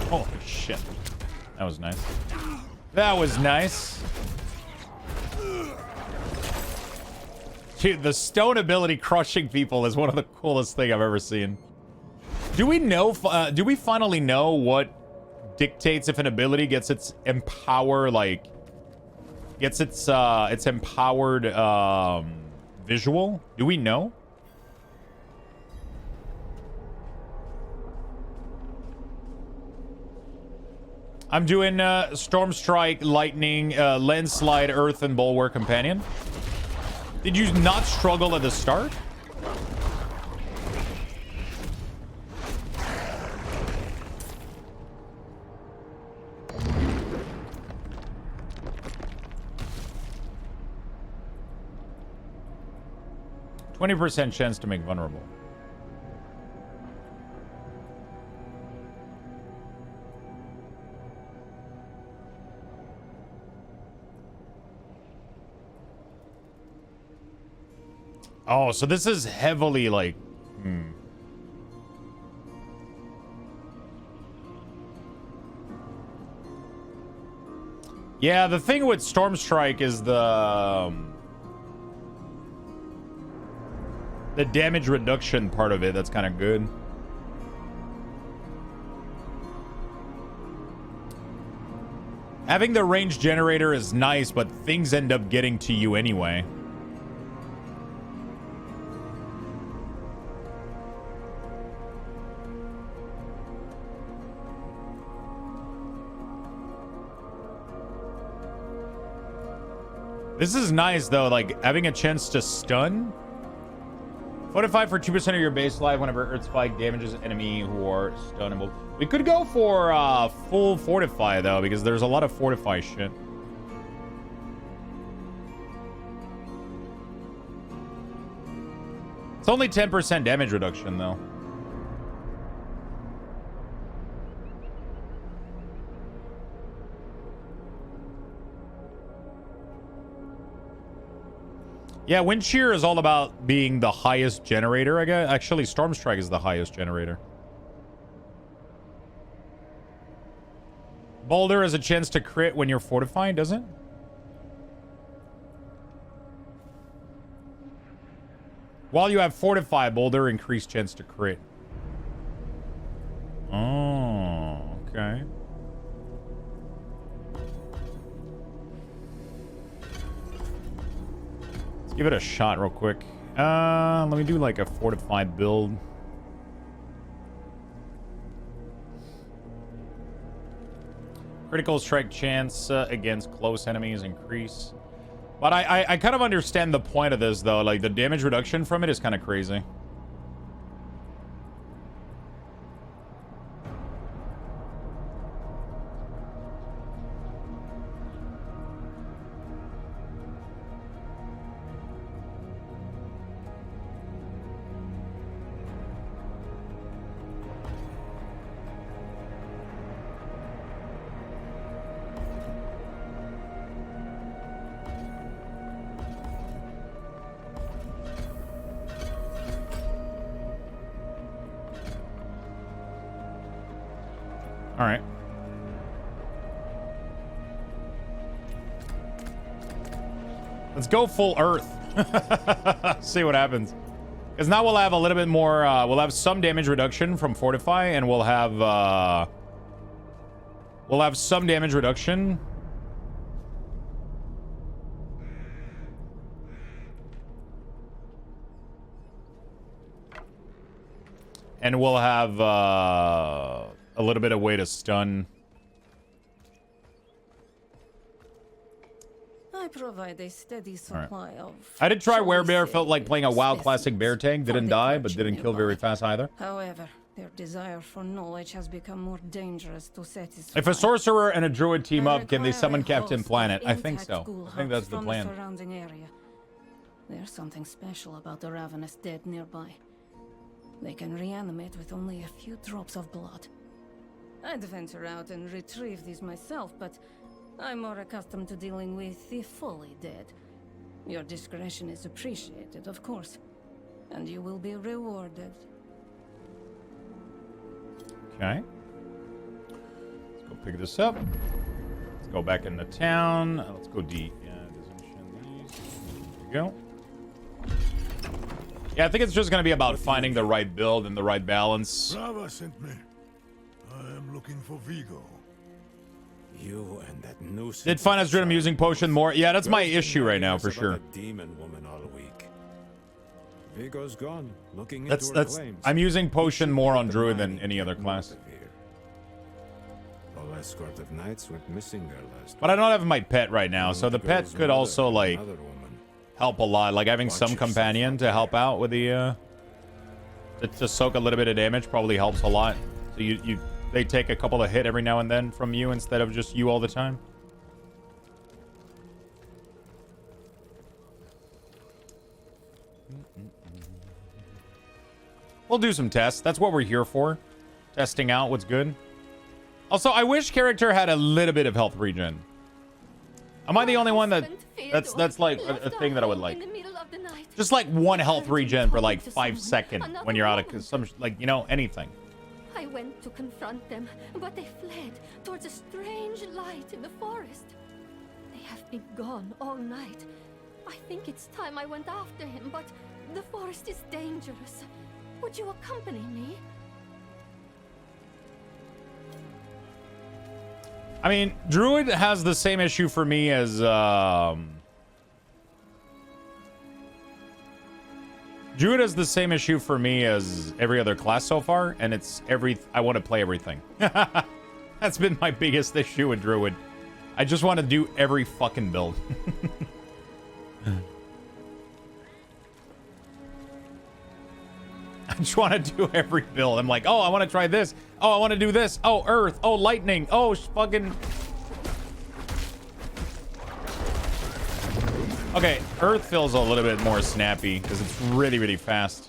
Holy shit. That was nice. That was nice. Dude, the stone ability crushing people is one of the coolest things I've ever seen. Do we know, do we finally know what dictates if an ability gets its empower, like, gets its empowered, visual? Do we know? I'm doing, Storm Strike, Lightning, Landslide, Earth, and Bulwark Companion. Did you not struggle at the start? %20 chance to make vulnerable. Oh, so this is heavily like... Yeah, the thing with Storm Strike is the damage reduction part of it. That's kind of good. Having the range generator is nice, but things end up getting to you anyway. This is nice, though, like, having a chance to stun. Fortify for 2% of your base life whenever Earth Spike damages enemy who are stunnable. We could go for full Fortify, though, because there's a lot of Fortify shit. It's only 10% damage reduction, though. Yeah, Wind Shear is all about being the highest generator, I guess. Actually, Storm Strike is the highest generator. Boulder has a chance to crit when you're fortifying, does it? While you have Fortify, Boulder increased chance to crit. Oh, okay. Give it a shot real quick. Let me do like a fortified build. Critical strike chance against close enemies increase. But I kind of understand the point of this, though. Like, the damage reduction from it is kind of crazy. All right. Let's go full Earth. See what happens. Because now we'll have a little bit more, we'll have some damage reduction from Fortify, and we'll have some damage reduction. And we'll have, a little bit of way to stun. I provide a steady supply of... I did try Werebear, felt like playing a WoW classic bear tank. Didn't die, but didn't kill very fast either. However, their desire for knowledge has become more dangerous to satisfy. If a sorcerer and a druid team up, can they summon Captain Planet? I think so. I think that's the plan. There's something special about the ravenous dead nearby. They can reanimate with only a few drops of blood. I'd venture out and retrieve these myself, but I'm more accustomed to dealing with the fully dead. Your discretion is appreciated, of course, and you will be rewarded. Okay. Let's go pick this up. Let's go back into town. Let's go D. Yeah, there we go. Yeah, I think it's just going to be about finding the right build and the right balance. Rava sent me. I am looking for Vigo. You and that nuisance. Did Finance Druid using potion more? Yeah, that's my issue right now for sure. Demon woman all week. Vigo's gone. Looking That's into her claims. I'm using potion more on Druid than any other class. Whole escort of knights went missing there last. But I don't have my pet right now, so the pet could also like help a lot. Like having some companion to help out with the to soak a little bit of damage probably helps a lot. So they take a couple of hit every now and then from you instead of just you all the time. We'll do some tests. That's what we're here for. Testing out what's good. Also, I wish character had a little bit of health regen. Am I the only one that's like a thing that I would like? Just like one health regen for like 5 seconds when you're out of some, like, you know, anything. I went to confront them, but they fled towards a strange light in the forest. They have been gone all night. I think it's time I went after him, but the forest is dangerous. Would you accompany me? I mean, Druid has the same issue for me as Druid has the same issue for me as every other class so far, and it's I want to play everything. That's been my biggest issue with Druid. I just want to do every fucking build. I just want to do every build. I'm like, oh, I want to try this. Oh, I want to do this. Oh, earth. Oh, lightning. Oh, fucking... Okay, earth feels a little bit more snappy because it's really, really fast.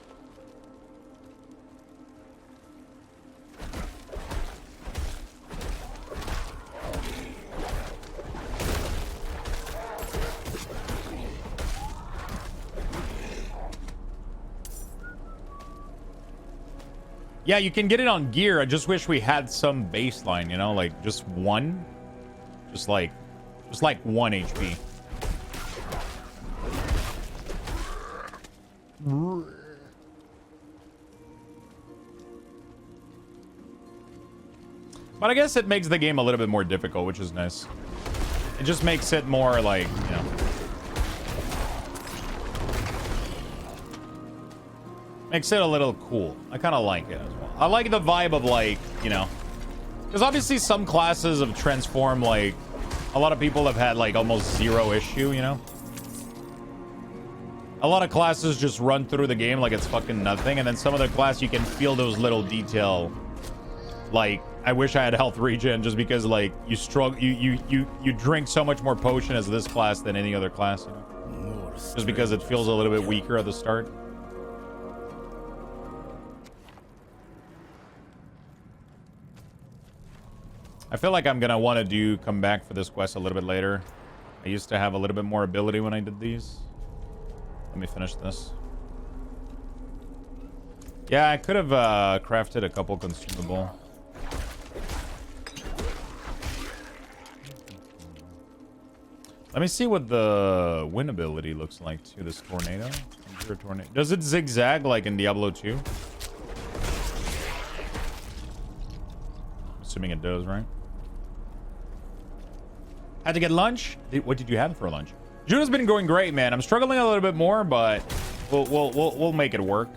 Yeah, you can get it on gear. I just wish we had some baseline, you know, like just one. Just like 1 HP. But I guess it makes the game a little bit more difficult, which is nice. It just makes it more like, you know. Makes it a little cool. I kind of like it as well. I like the vibe of like, you know. Because obviously some classes have transformed, like, a lot of people have had like almost zero issue, you know. A lot of classes just run through the game like it's fucking nothing, and then some other class you can feel those little detail. Like, I wish I had health regen just because like you struggle, you drink so much more potion as this class than any other class, you know? Just because it feels a little bit weaker at the start. I feel like I'm gonna want to come back for this quest a little bit later. I used to have a little bit more ability when I did these. Let me finish this. Yeah, I could have crafted a couple consumable. Let me see what the wind ability looks like to this tornado. Does it zigzag like in Diablo 2? Assuming it does, right? Had to get lunch? What did you have for lunch? June's been going great, man. I'm struggling a little bit more, but we'll make it work.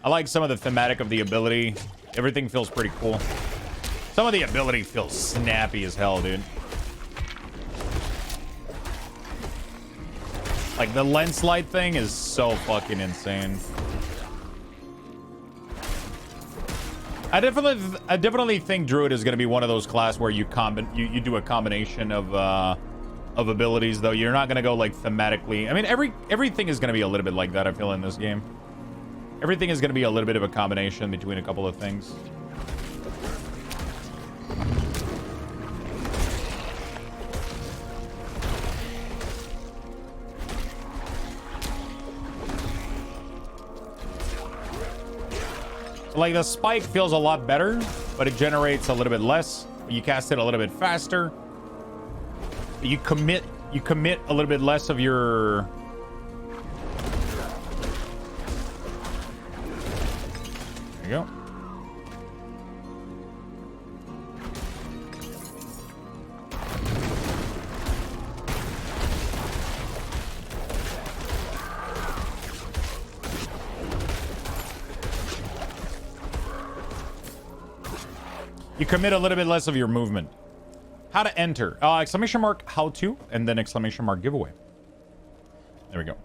I like some of the thematic of the ability. Everything feels pretty cool. Some of the ability feels snappy as hell, dude. Like the lens slide thing is so fucking insane. I definitely think Druid is going to be one of those class where you do a combination of abilities, though. You're not going to go like thematically. I mean, everything is going to be a little bit like that, I feel, in this game. Everything is going to be a little bit of a combination between a couple of things. Like, the spike feels a lot better, but it generates a little bit less. You cast it a little bit faster. You commit a little bit less of your... There you go. You commit a little bit less of your movement. How to enter. Exclamation mark how to, and then exclamation mark giveaway. There we go.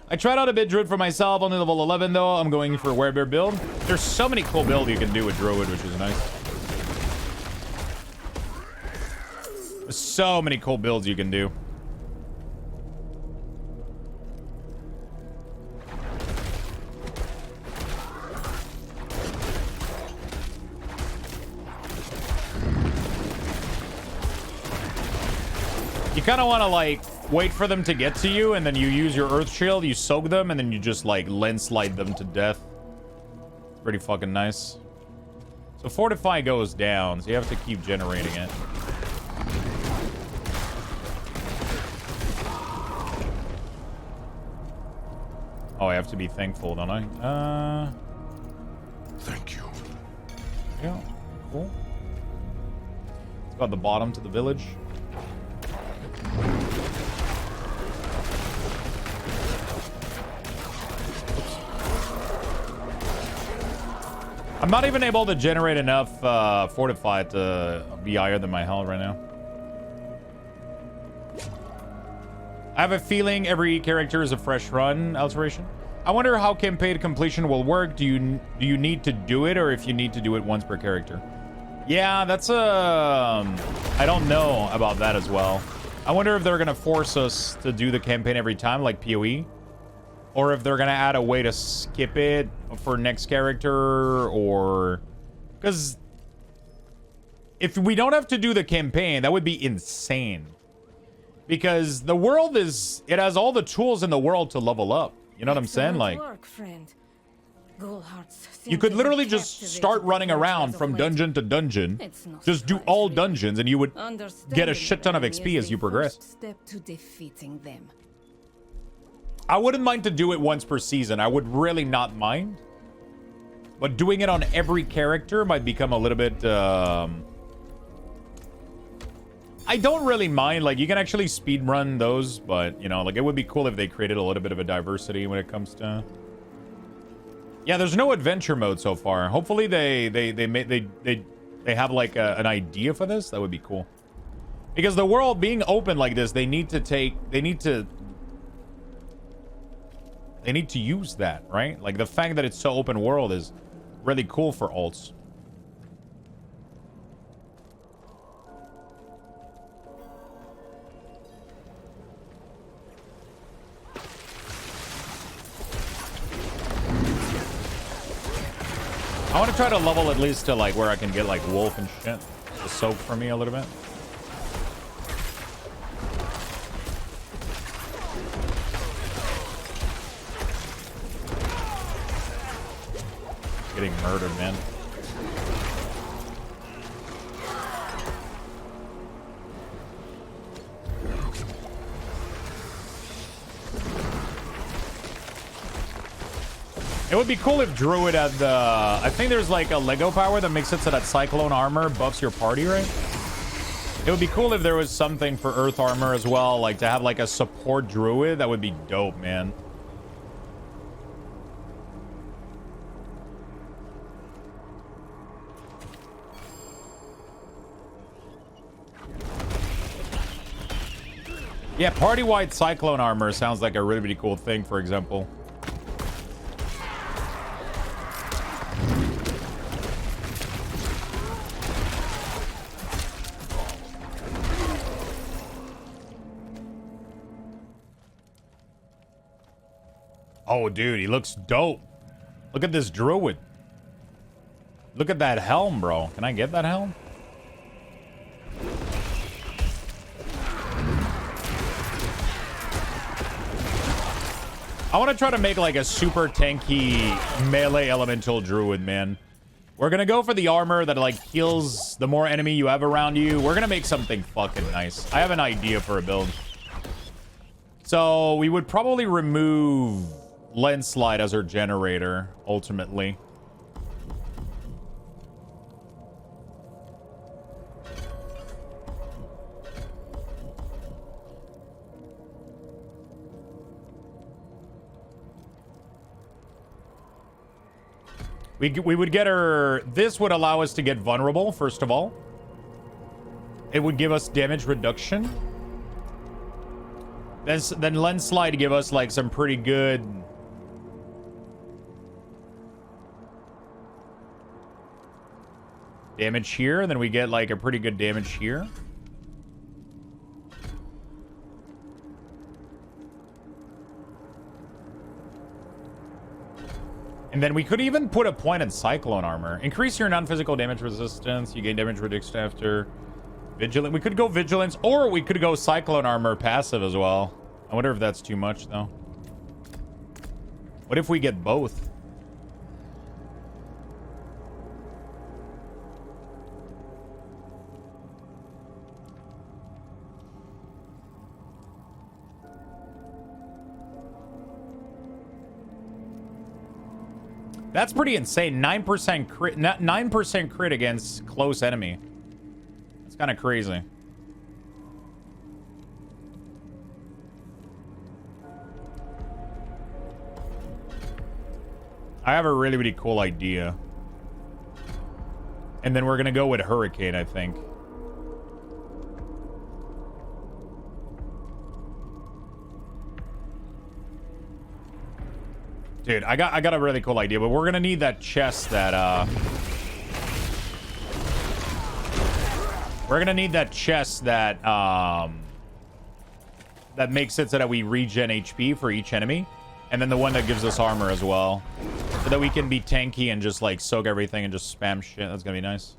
I tried out a bit Druid for myself, only level 11 though. I'm going for a werebear build. There's so many cool builds you can do with Druid, which is nice. There's so many cool builds you can do. You kind of want to, like, wait for them to get to you, and then you use your Earth Shield, you soak them, and then you just, like, lens slide them to death. It's pretty fucking nice. So Fortify goes down, so you have to keep generating it. Oh, I have to be thankful, don't I? Thank you. Yeah, cool. Let's go at the bottom to the village. I'm not even able to generate enough Fortify to be higher than my health right now. I have a feeling every character is a fresh run, Alteration. I wonder how campaign completion will work. Do you need to do it, or if you need to do it once per character? Yeah, that's I don't know about that as well. I wonder if they're gonna force us to do the campaign every time, like PoE. Or if they're gonna add a way to skip it for next character, or... Because... if we don't have to do the campaign, that would be insane. Because the world is... it has all the tools in the world to level up. You know what I'm saying? Like... you could literally just start running around from dungeon to dungeon. Just do all dungeons, and you would get a shit ton of XP as you progress. Step to defeating them. I wouldn't mind to do it once per season. I would really not mind. But doing it on every character might become a little bit... I don't really mind. Like, you can actually speedrun those, but, you know, like, it would be cool if they created a little bit of a diversity when it comes to... Yeah, there's no adventure mode so far. Hopefully they have, like, an idea for this. That would be cool. Because the world being open like this, they need to use that, right? Like, the fact that it's so open world is really cool for alts. I want to try to level at least to, like, where I can get, like, wolf and shit to soak for me a little bit. Getting murdered, man. It would be cool if Druid had the... I think there's like a Lego power that makes it so that Cyclone armor buffs your party, right? It would be cool if there was something for Earth armor as well, like to have like a support Druid. That would be dope, man. Yeah, party-wide Cyclone armor sounds like a really, really cool thing, for example. Oh, dude, he looks dope. Look at this Druid. Look at that helm, bro. Can I get that helm? I want to try to make like a super tanky melee elemental Druid, man. We're gonna go for the armor that like heals the more enemy you have around you. We're gonna make something fucking nice. I have an idea for a build. So we would probably remove lens slide as our generator ultimately. We would get her... This would allow us to get vulnerable, first of all. It would give us damage reduction. Then lens slide give us, like, some pretty good... damage here. And then we get, like, a pretty good damage here. And then we could even put a point in Cyclone Armor. Increase your non-physical damage resistance. You gain damage reduction after Vigilant. We could go Vigilance, or we could go Cyclone Armor passive as well. I wonder if that's too much, though. What if we get both? That's pretty insane. 9% crit, 9% crit against close enemy. That's kind of crazy. I have a really, really cool idea. And then we're going to go with Hurricane, I think. Dude, I got a really cool idea, but we're gonna need that chest that we're gonna need that chest that that makes it so that we regen HP for each enemy, and then the one that gives us armor as well, so that we can be tanky and just like soak everything and just spam shit. That's gonna be nice.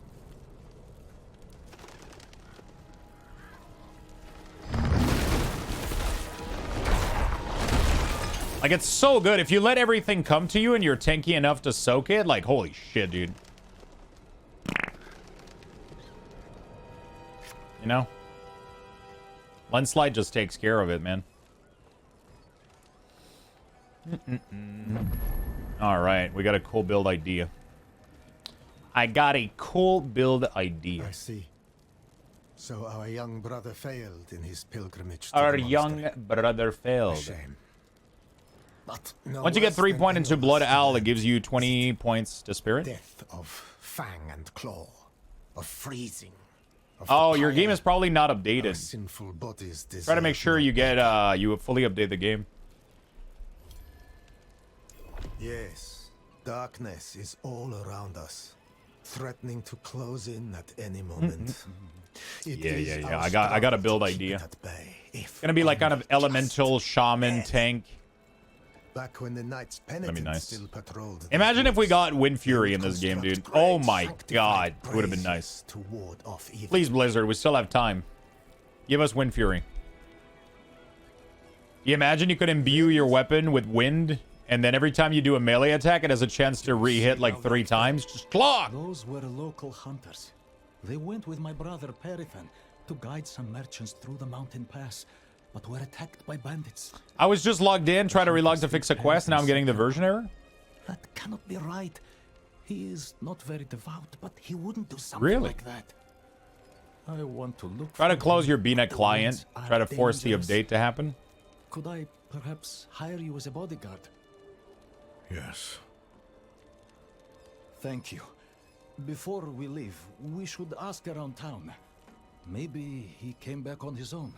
Like, it's so good. If you let everything come to you and you're tanky enough to soak it, like, holy shit, dude. You know? Lens slide just takes care of it, man. Alright, we got a cool build idea. I got a cool build idea. I see. So our young brother failed in his pilgrimage to Our the young monastery. brother failed. A shame. But no Once you get worse 3 than points into any Blood of us Owl, it learned gives you 20 points to Spirit. death of fang and claw, of freezing. Of Oh, the your game pyre. is probably not Our updated. sinful bodies Try to make deserve sure you no get death. you fully update the game. Yes, darkness is all around us, threatening to close in at any moment. It Yeah, is yeah, yeah. our I got a struggle build to keep idea. it at bay, if Gonna be like kind of only elemental just shaman barely. tank. Back when the Knights Penitent nice. still patrolled. Imagine if we got Wind They Fury would in this game, dude. construct Oh great my sanctified god, it would have been braziers nice. to ward off evil. Please, Blizzard, we still have time. Give us Wind Fury. You imagine you could imbue your weapon with wind, and then every time you do a melee attack, it has a chance to re-hit like 3 times. Just clock! Those were local hunters. They went with my brother Perithan to guide some merchants through the mountain pass, but were attacked by bandits. I was just logged in, try to relog to fix a quest, now I'm getting the version error. That cannot be right. He is not very devout, but he wouldn't do something Really? like that. I want to look. Try to for close him, your but BNet the client. winds are Try to force the dangerous. update to happen. Could I perhaps hire you as a bodyguard? Yes. Thank you. Before we leave, we should ask around town. Maybe he came back on his own.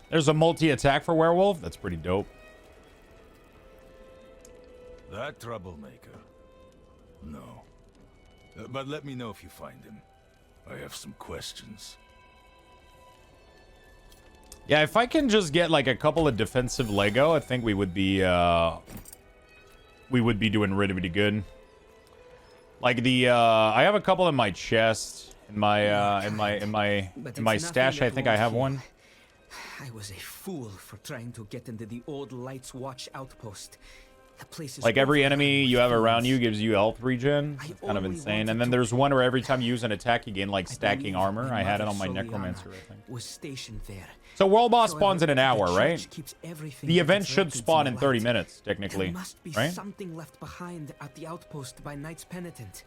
There's a multi-attack for Werewolf. That's pretty dope. That troublemaker? No. But let me know if you find him. I have some questions. Yeah, if I can just get like a couple of defensive Lego, I think we would be doing really, really good. Like the I have a couple in my chest, in my stash. I think I have one. I was a fool for trying to get into the old Lights Watch outpost. Like every enemy you have around you gives you health regen. It's kind of insane. And then there's one where every time you use an attack, you gain like stacking armor. I had it on my Necromancer, I think. Was stationed there. So world boss spawns in an hour, The right? church keeps everything The of event its should records spawn in in 30 light. minutes, technically, There must be right? something left behind at the outpost by Knights Penitent.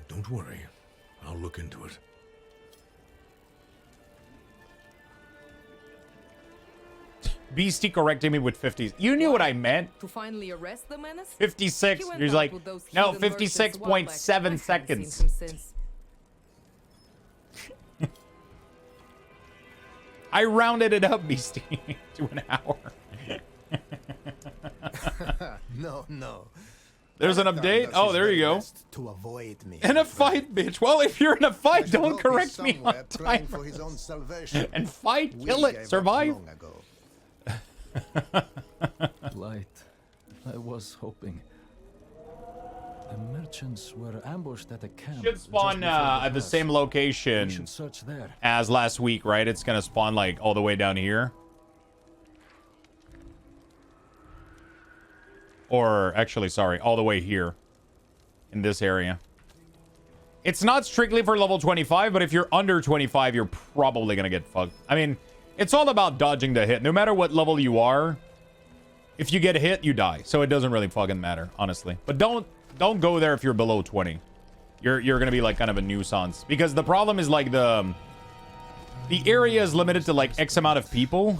Don't worry. I'll look into it. Beastie corrected me with 50s. You knew what I meant. To finally arrest the menace? 56. He went He's out like, with those no, heathen merchants a while back. I 56.7 haven't seconds. seen him since. I rounded it up, Beastie, to an hour. No. There's an update. Oh, there you go. To avoid me. In a fight, bitch. Well, if you're in a fight, don't correct me on trying time. for his own salvation. And fight, We kill gave it, up survive. long ago. Light. I was hoping. The merchants were ambushed at a camp. Should spawn at the same We location should search there. as last week, right? It's gonna spawn like all the way down here. Or actually, sorry, all the way here in this area. It's not strictly for level 25, but if you're under 25, you're probably gonna get fucked. I mean, it's all about dodging the hit. No matter what level you are, if you get hit, you die. So it doesn't really fucking matter, honestly. But don't go there if you're below 20. You're gonna be like kind of a nuisance, because the problem is like the area is limited to like X amount of people.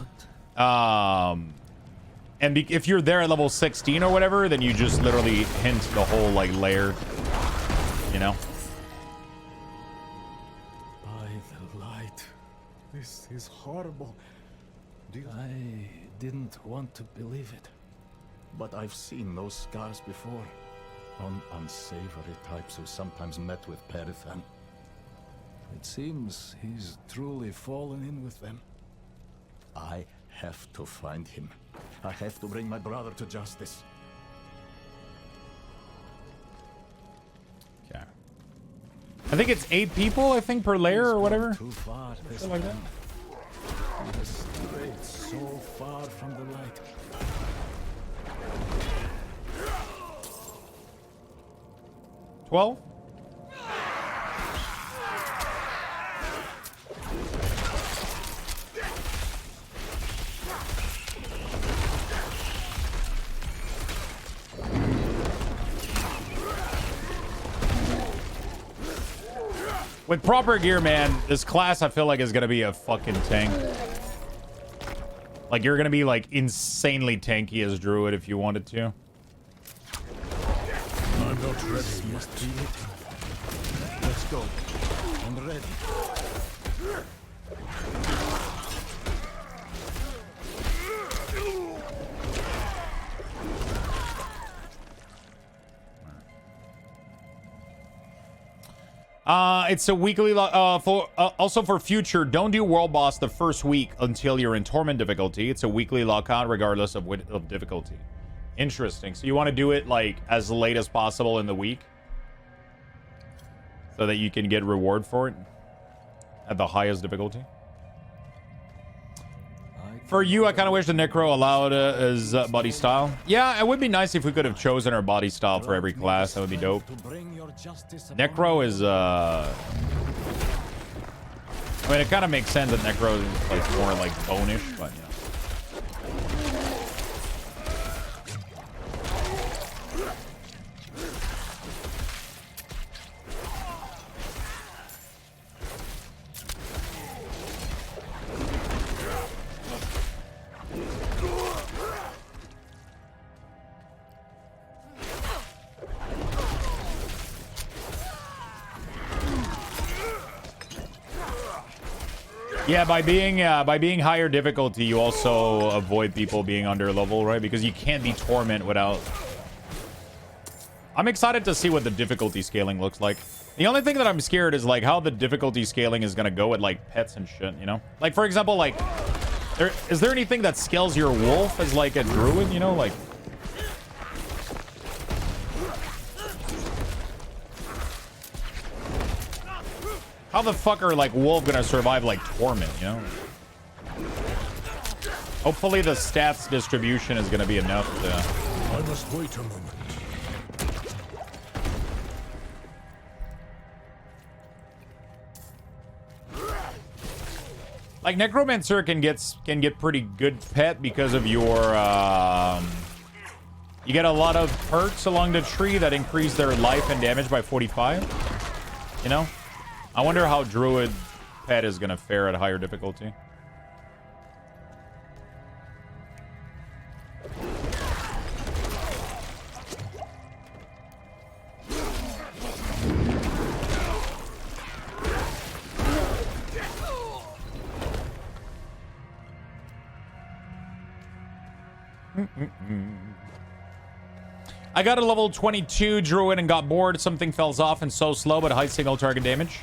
And if you're there at level 16 or whatever, then you just literally hint the whole like layer, you know. By the light. This is horrible. I didn't want to believe it. But I've seen those scars before. On unsavory types who sometimes met with Perithan. It seems he's truly fallen in with them. I have to find him. I have to bring my brother to justice. Okay. I think it's 8 people, I think, per layer or whatever. Too far. Something like that. He has strayed so far from the light. $12? With proper gear, man, this class I feel like is gonna be a fucking tank. Like, you're gonna be like insanely tanky as Druid if you wanted to. I'm not ready yet. Let's go. I'm ready. It's a weekly also for future. Don't do world boss the first week until you're in torment difficulty. It's a weekly lockout regardless of difficulty. Interesting. So you want to do it like as late as possible in the week, so that you can get reward for it at the highest difficulty. For you, I kind of wish the Necro allowed his body style. Yeah, it would be nice if we could have chosen our body style for every class. That would be dope. Necro is, I mean, it kind of makes sense that Necro is like more like bone-ish, but yeah. Yeah, by being higher difficulty, you also avoid people being under level, right? Because you can't be torment without. I'm excited to see what the difficulty scaling looks like. The only thing that I'm scared is like how the difficulty scaling is gonna go with like pets and shit, you know? Like for example, like is there anything that scales your wolf as like a druid, you know? Like how the fuck are like wolf gonna survive like torment, you know? Hopefully the stats distribution is gonna be enough to I must wait a moment. Like Necromancer can get pretty good pet because of your you get a lot of perks along the tree that increase their life and damage by 45. You know? I wonder how Druid pet is gonna fare at higher difficulty. I got a level 22 Druid and got bored. Something falls off and so slow, but high single target damage.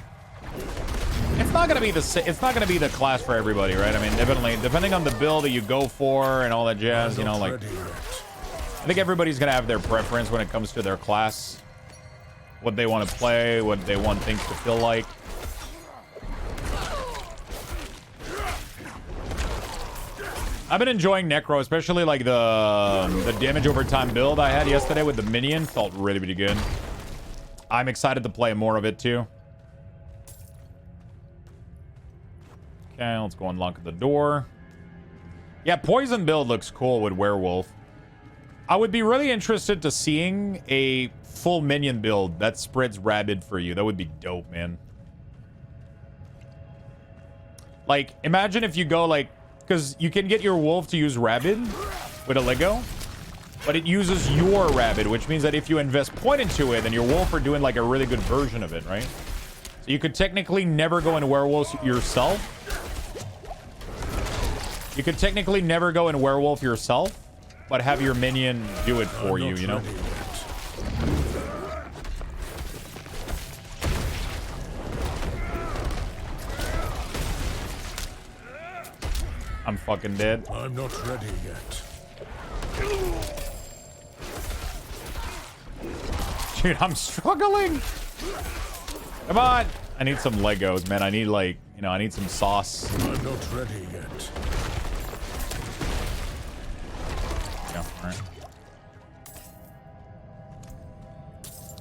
It's not gonna be the class for everybody, right? I mean, definitely depending on the build that you go for and all that jazz. You know, like I think everybody's gonna have their preference when it comes to their class, what they want to play, what they want things to feel like. I've been enjoying Necro, especially like the damage over time build I had yesterday with the minion. Felt really, really good. I'm excited to play more of it too. Okay, let's go unlock the door. Yeah, poison build looks cool with werewolf. I would be really interested to seeing a full minion build that spreads rabid for you. That would be dope, man. Like, imagine if you go like, because you can get your wolf to use rabid with a Lego, but it uses your rabid, which means that if you invest point into it, then your wolf are doing like a really good version of it, right? So you could technically never go in werewolf yourself. You could technically never go in werewolf yourself, but have your minion do it for you, you know? I'm fucking dead. I'm not ready yet. Dude, I'm struggling. Come on. I need some Legos, man. I need like, you know, I need some sauce. I'm not ready yet. Yeah, all right.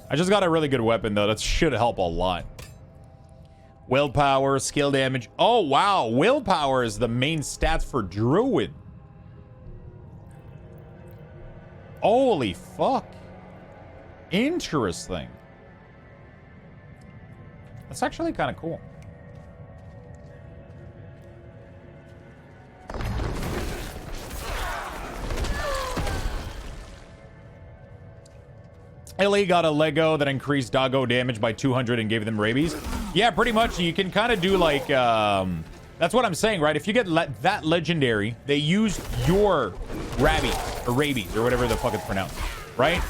I just got a really good weapon though. That should help a lot. Willpower, skill damage. Oh, wow. Willpower is the main stats for Druid. Holy fuck. Interesting. That's actually kind of cool. Ellie got a Lego that increased doggo damage by 200 and gave them rabies. Yeah, pretty much. You can kind of do like, that's what I'm saying, right? If you get that legendary, they use your rabies or whatever the fuck it's pronounced, right?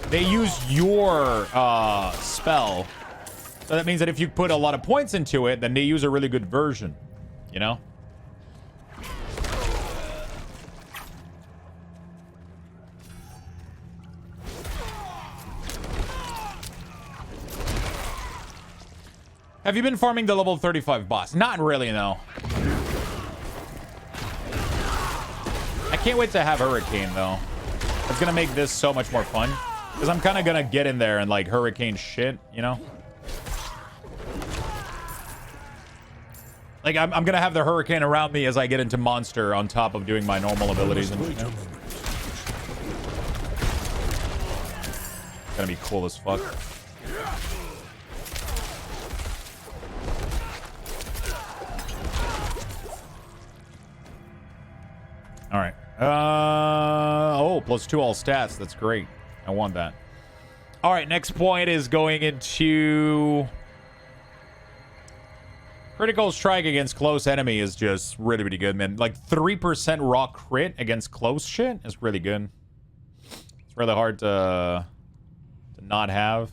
They use your spell. So that means that if you put a lot of points into it, then they use a really good version, you know? Have you been farming the level 35 boss? Not really, no. I can't wait to have Hurricane, though. It's gonna make this so much more fun. Because I'm kind of gonna get in there and, like, Hurricane shit, you know? Like, I'm gonna have the Hurricane around me as I get into Monster on top of doing my normal abilities and shit. It's gonna be cool as fuck. All right. Oh, +2 all stats. That's great. I want that. All right, next point is going into... Critical strike against close enemy is just really, really good, man. Like 3% raw crit against close shit is really good. It's really hard to not have.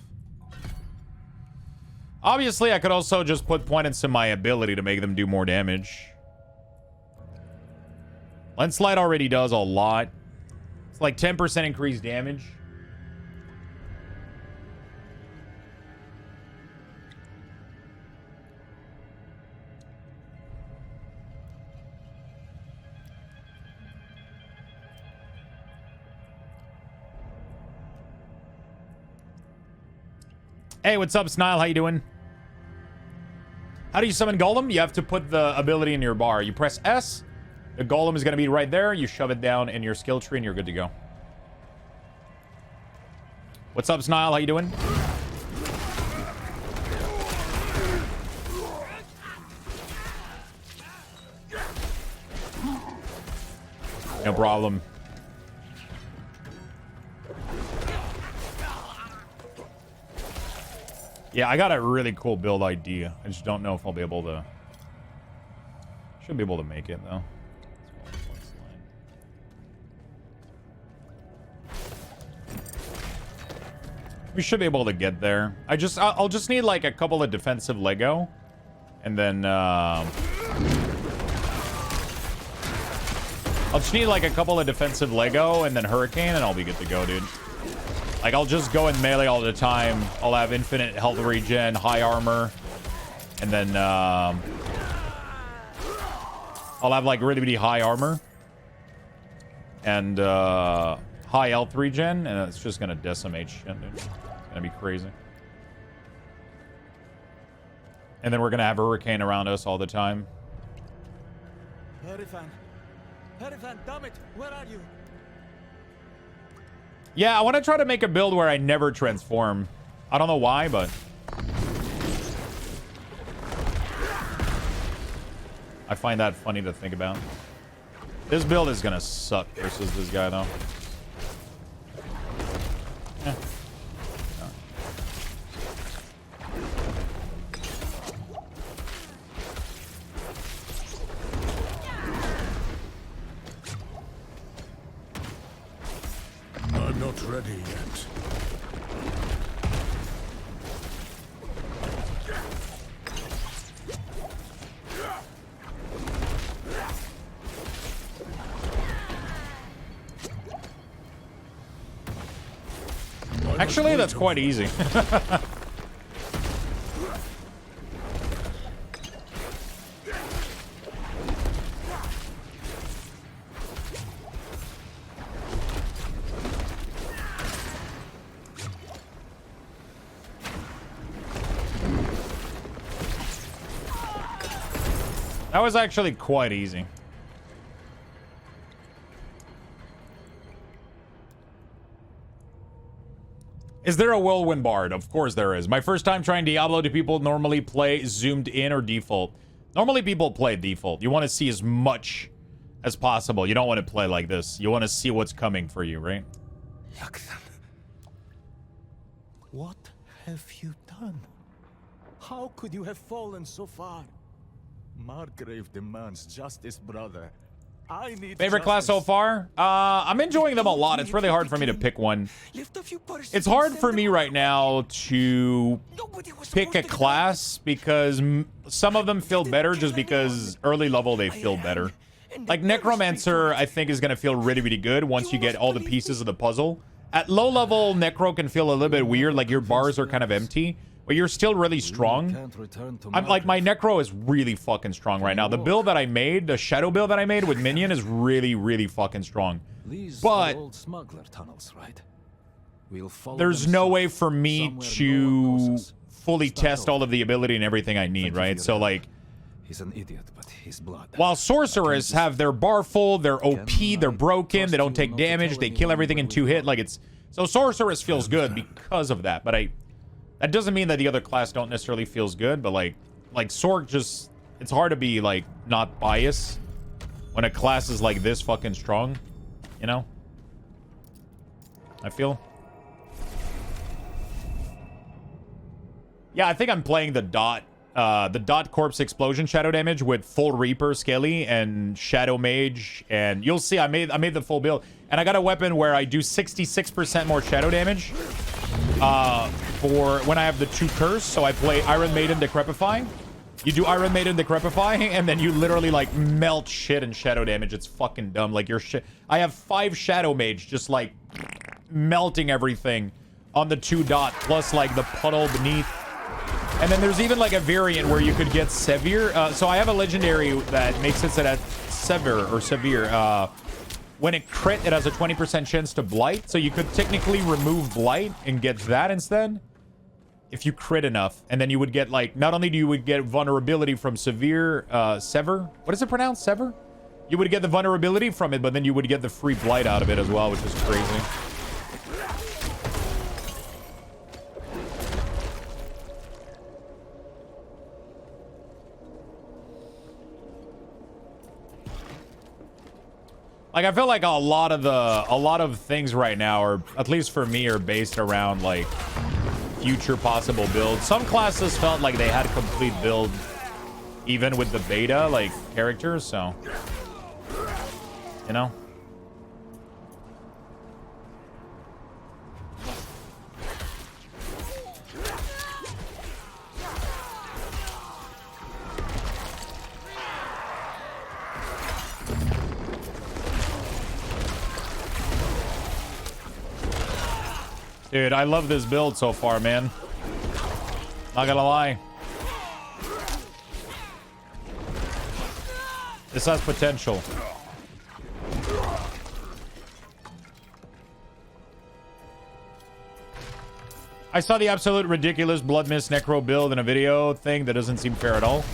Obviously, I could also just put points in my ability to make them do more damage. Landslide already does a lot. It's like 10% increased damage. Hey, what's up, Snile? How you doing? How do you summon Golem? You have to put the ability in your bar. You press S. The Golem is going to be right there. You shove it down in your skill tree, and you're good to go. What's up, Snile? How you doing? No problem. Yeah, I got a really cool build idea. I just don't know if I'll be able to... Should be able to make it, though. We should be able to get there. I'll just need, like, a couple of defensive Lego. And then, I'll just need, like, a couple of defensive Lego and then Hurricane, and I'll be good to go, dude. Like, I'll just go in melee all the time. I'll have infinite health regen, high armor, and then, I'll have, like, really, really high armor. And, high health regen, and it's just gonna decimate shit, dude. It's gonna be crazy. And then we're gonna have Hurricane around us all the time. Herifan, damn it, where are you? Yeah, I want to try to make a build where I never transform. I don't know why, but... I find that funny to think about. This build is gonna suck versus this guy, though. Yeah. I'm not ready yet. Actually, that's quite easy. That was actually quite easy. Is there a whirlwind bard? Of course there is. My first time trying Diablo, do people normally play zoomed in or default? Normally people play default. You want to see as much as possible. You don't want to play like this. You want to see what's coming for you, right? Luxthos, what have you done? How could you have fallen so far? Margrave demands justice, brother. I need Favorite class so far? I'm enjoying them a lot. It's really hard for me to pick one. It's hard for me right now to pick a class because some of them feel better just because early level they feel better. Like Necromancer, I think is going to feel really, really good once you get all the pieces of the puzzle. At low level, Necro can feel a little bit weird, like your bars are kind of empty. But you're still really strong. I'm like, my Necro is really fucking strong right now. The build that I made, the shadow build that I made with minion is really, really fucking strong. But there's no way for me to fully test all of the ability and everything I need, right? So like, he's an idiot, but his blood. While sorcerers have their bar full, they're OP, they're broken, they don't take damage, they kill everything in 2 hit. Like it's so sorceress feels good because of that. But that doesn't mean that the other class don't necessarily feels good, but like Sorc just, it's hard to be like not biased when a class is like this fucking strong, you know? I feel. Yeah, I think I'm playing the dot corpse explosion shadow damage with full Reaper Skelly and Shadow Mage, and you'll see I made the full build, and I got a weapon where I do 66% more shadow damage for when I have the 2 curse. So I play Iron Maiden Decrepify. You do Iron Maiden Decrepify, and then you literally like melt shit in shadow damage. It's fucking dumb. Like your shit. I have 5 Shadow Mage just like melting everything on the 2 dot, plus like the puddle beneath. And then there's even like a variant where you could get Severe. So I have a legendary that makes it so that Severe. When it crit, it has a 20% chance to blight. So you could technically remove blight and get that instead. if you crit enough, and then you would get like, not only do you would get vulnerability from severe sever. What is it pronounced? Sever? You would get the vulnerability from it, but then you would get the free blight out of it as well, which is crazy. Like, I feel like a lot of things right now are, at least for me, are based around like future possible builds. Some classes felt like they had a complete build even with the beta like characters, so you know. Dude, I love this build so far, man. Not gonna lie. This has potential. I saw the absolute ridiculous Blood Mist Necro build in a video thing that doesn't seem fair at all.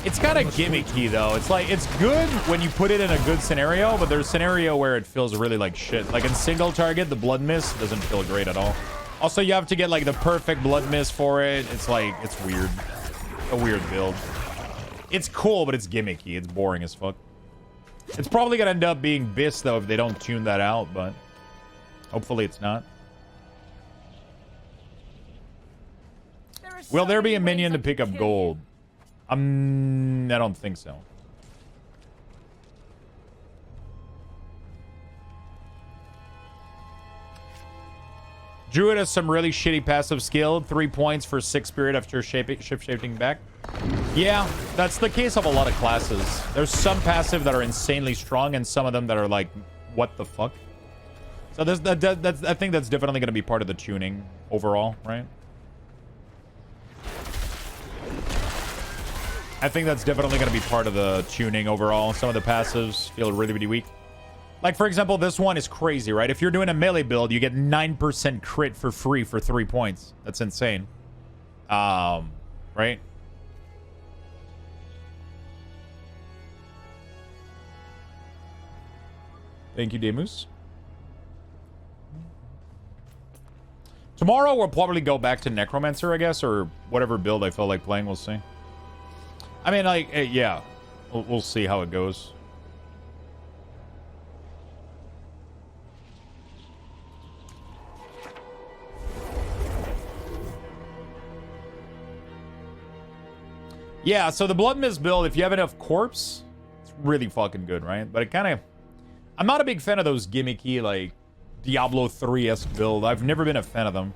It's kind of gimmicky, though. It's like, it's good when you put it in a good scenario, but there's a scenario where it feels really like shit. Like in single target, the Blood Mist doesn't feel great at all. Also, you have to get like the perfect Blood Mist for it. It's like, it's weird. A weird build. It's cool, but it's gimmicky. It's boring as fuck. It's probably gonna end up being BIS, though, if they don't tune that out, but hopefully it's not. Will there be a minion to pick up gold? I don't think so. Druid has some really shitty passive skill. 3 points for 6 spirit after shifting back. Yeah, that's the case of a lot of classes. There's some passive that are insanely strong and some of them that are like, what the fuck? So that's, I think that's definitely going to be part of the tuning overall, right? I think that's definitely going to be part of the tuning overall. Some of the passives feel really, really weak. Like, for example, this one is crazy, right? If you're doing a melee build, you get 9% crit for free for 3 points. That's insane. Right? Thank you, Demus. Tomorrow, we'll probably go back to Necromancer, I guess, or whatever build I feel like playing. We'll see. I mean, like, yeah. We'll see how it goes. Yeah, so the Blood Mist build, if you have enough corpse, it's really fucking good, right? But it kind of... I'm not a big fan of those gimmicky, like, Diablo 3-esque build. I've never been a fan of them.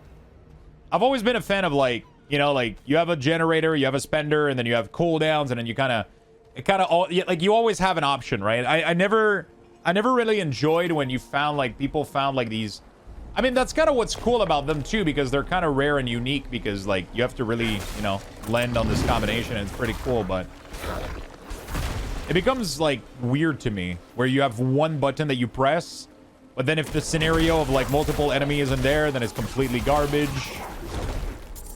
I've always been a fan of, like, you know, like, you have a generator, you have a spender, and then you have cooldowns, and then you kind of... It kind of... Like, you always have an option, right? I never really enjoyed when you found, like, people found, like, these... I mean, that's kind of what's cool about them, too, because they're kind of rare and unique, because, like, you have to really, you know, lend on this combination, and it's pretty cool, but... It becomes, like, weird to me, where you have one button that you press, but then if the scenario of, like, multiple enemies isn't there, then it's completely garbage.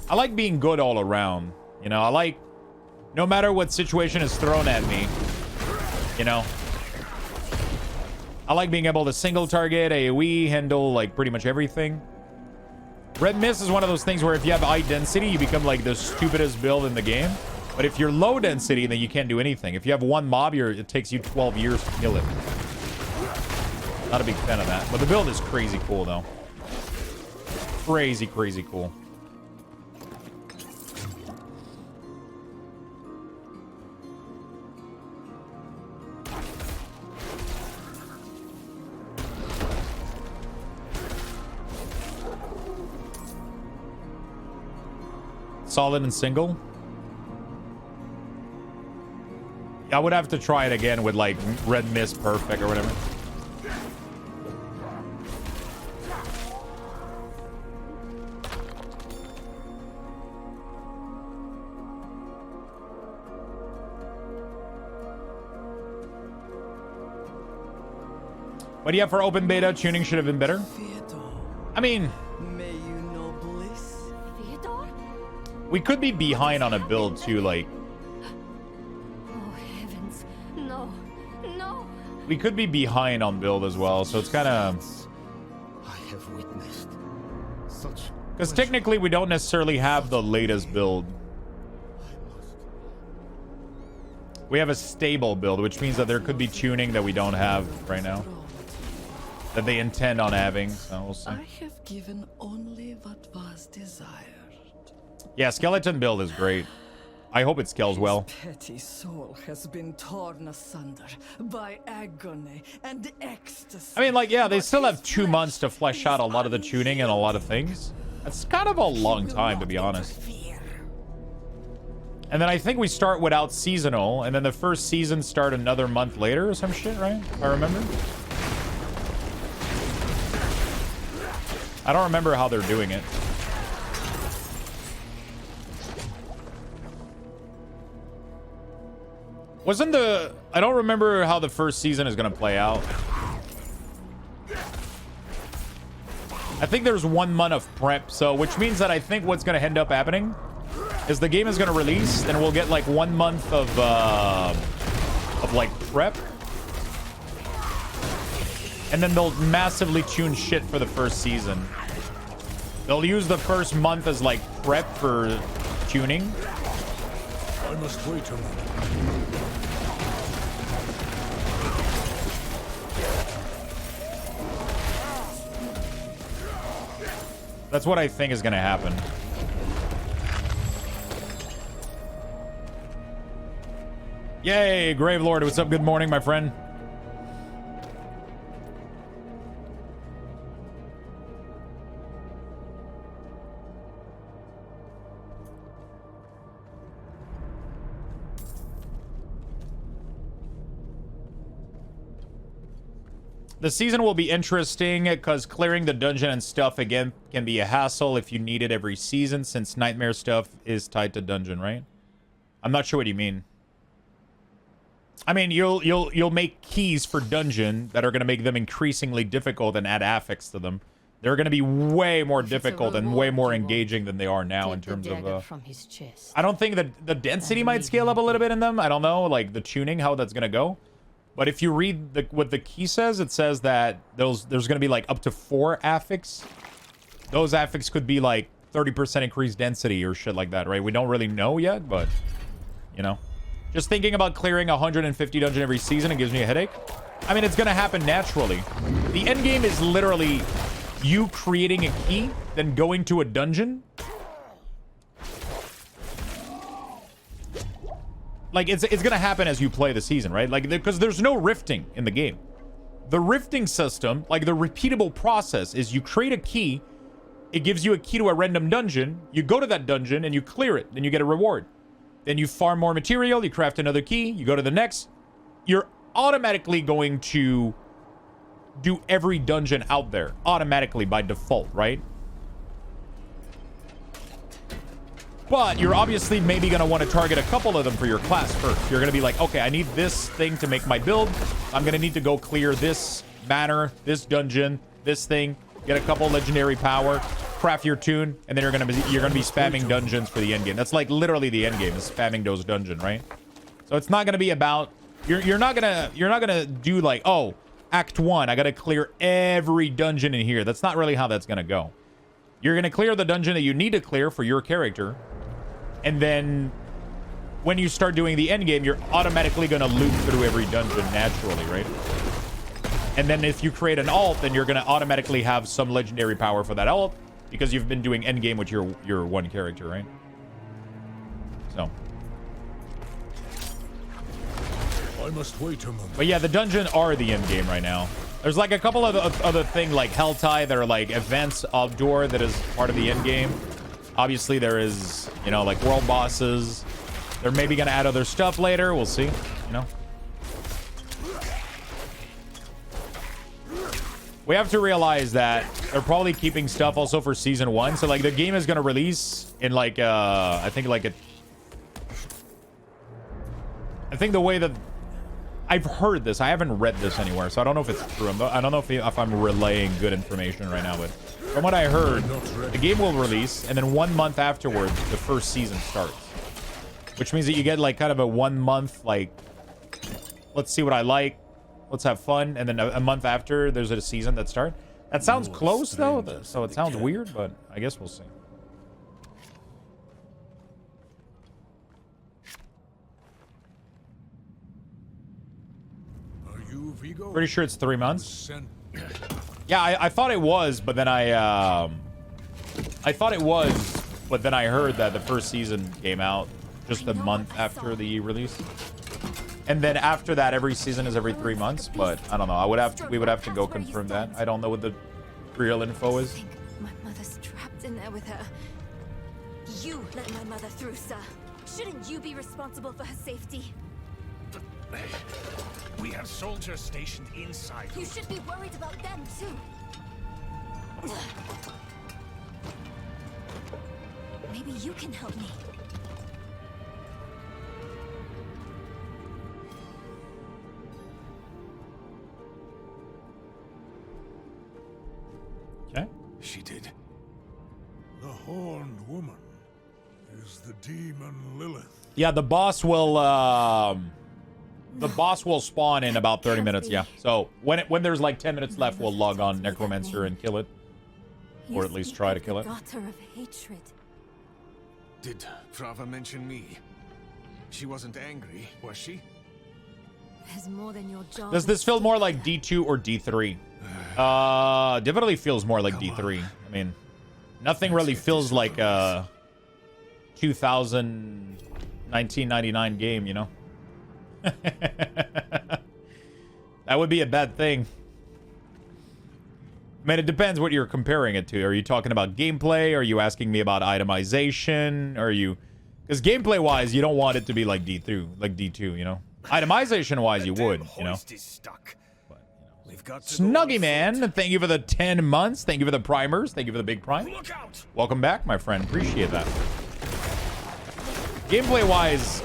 I like being good all around, you know? I like, no matter what situation is thrown at me, you know? I like being able to single target, AoE, handle, like, pretty much everything. Red Mist is one of those things where if you have high density, you become, like, the stupidest build in the game. But if you're low density, then you can't do anything. If you have one mob, it takes you 12 years to kill it. Not a big fan of that. But the build is crazy cool, though. Crazy, crazy cool. Solid and single. I would have to try it again with like Red Mist Perfect or whatever. But yeah, for open beta, tuning should have been better. I mean, May you know bliss. Theodore? We could be behind on a build too, like Oh heavens, no, no. we could be behind on build as well, so it's kind of I have witnessed such. because technically we don't necessarily have the latest build. We have a stable build, which means that there could be tuning that we don't have right now, that they intend on having. So we'll see. I have given only what was desired. Yeah, skeleton build is great. I hope it scales well. His petty soul has been torn asunder by agony and ecstasy. I mean, like, yeah, they still have 2 months to flesh out a lot of the tuning and a lot of things. That's kind of a long time, to be honest. And then I think we start without seasonal, and then the first season start another month later or some shit, right? If I remember. I don't remember how they're doing it. Wasn't the... I don't remember how the first season is going to play out. I think there's 1 month of prep, so which means that I think what's going to end up happening is the game is going to release, and we'll get like 1 month of like prep. And then they'll massively tune shit for the first season. They'll use the first month as like prep for tuning. I must wait a moment. That's what I think is going to happen. Yay, Gravelord. What's up? Good morning, my friend. The season will be interesting because clearing the dungeon and stuff again can be a hassle if you need it every season, since nightmare stuff is tied to dungeon, right? I'm not sure what you mean. I mean, you'll make keys for dungeon that are going to make them increasingly difficult and add affix to them. They're going to be way more difficult and way more engaging than they are now in terms of from his chest. I don't think that the density might scale up a little bit in them. I don't know, like the tuning, how that's going to go. But if you read what the key says, it says that there's going to be like up to 4 affix. Those affix could be like 30% increased density or shit like that, right? We don't really know yet, but you know. Just thinking about clearing 150 dungeon every season, it gives me a headache. I mean, it's going to happen naturally. The end game is literally you creating a key, then going to a dungeon. Like, it's going to happen as you play the season, right? Like, because there's no rifting in the game. The rifting system, like the repeatable process, is you create a key. It gives you a key to a random dungeon. You go to that dungeon and you clear it. Then you get a reward. Then you farm more material. You craft another key. You go to the next. You're automatically going to do every dungeon out there. Automatically by default, right? But you're obviously maybe going to want to target a couple of them for your class first. You're going to be like, okay, I need this thing to make my build. I'm going to need to go clear this banner, this dungeon, this thing, get a couple legendary power, craft your tune, and then you're going to be spamming dungeons for the end game. That's like literally the end game is spamming those dungeons, right? So it's not going to be about you're not going to do like, oh, Act 1, I got to clear every dungeon in here. That's not really how that's going to go. You're going to clear the dungeon that you need to clear for your character. And then when you start doing the end game, you're automatically going to loop through every dungeon naturally, right? And then if you create an alt, then you're going to automatically have some legendary power for that alt because you've been doing end game with your one character, right? So. I must wait a moment. But yeah, the dungeon are the end game right now. There's like a couple of other things like Helltide that are like events outdoor that is part of the end game. Obviously, there is, you know, like world bosses. They're maybe going to add other stuff later. We'll see, you know. We have to realize that they're probably keeping stuff also for Season 1. So, like, the game is going to release in, like, I think, like, I think the way that I've heard this. I haven't read this anywhere, so I don't know if it's true. I don't know if I'm relaying good information right now, but from what I heard, the game will release, and then 1 month afterwards, the first season starts. Which means that you get like kind of a 1 month, like, let's see what I like, let's have fun, and then a month after, there's a season that starts. That sounds close, though, so it sounds weird, but I guess we'll see. Pretty sure it's 3 months. Yeah, I thought it was, but then I thought it was, but then I heard that the first season came out just a month after the release, and then after that, every season is every 3 months. But I don't know. We would have to go confirm that. I don't know what the real info is. My mother's trapped in there with her. You let my mother through, sir. Shouldn't you be responsible for her safety? We have soldiers stationed inside. You should be worried about them, too. Maybe you can help me. Okay. She did. The Horned Woman is the demon Lilith. Yeah, the boss will spawn in about 30 minutes. Yeah. So when there's like 10 minutes left, we'll log on Necromancer and kill it, or at least try to kill it. Daughter of hatred. Did Frava mention me? She wasn't angry, was she? There's more than your job. Does this feel more like D2 or D3? Definitely feels more like D3. I mean, nothing really feels like a 1999 game, you know? That would be a bad thing. I mean, it depends what you're comparing it to. Are you talking about gameplay? Are you asking me about itemization? Are you... Because gameplay-wise, you don't want it to be like D2, you know? Itemization-wise, you would, you know? Snuggy Man, thank you for the 10 months. Thank you for the primers. Thank you for the big prime. Welcome back, my friend. Appreciate that. Gameplay-wise,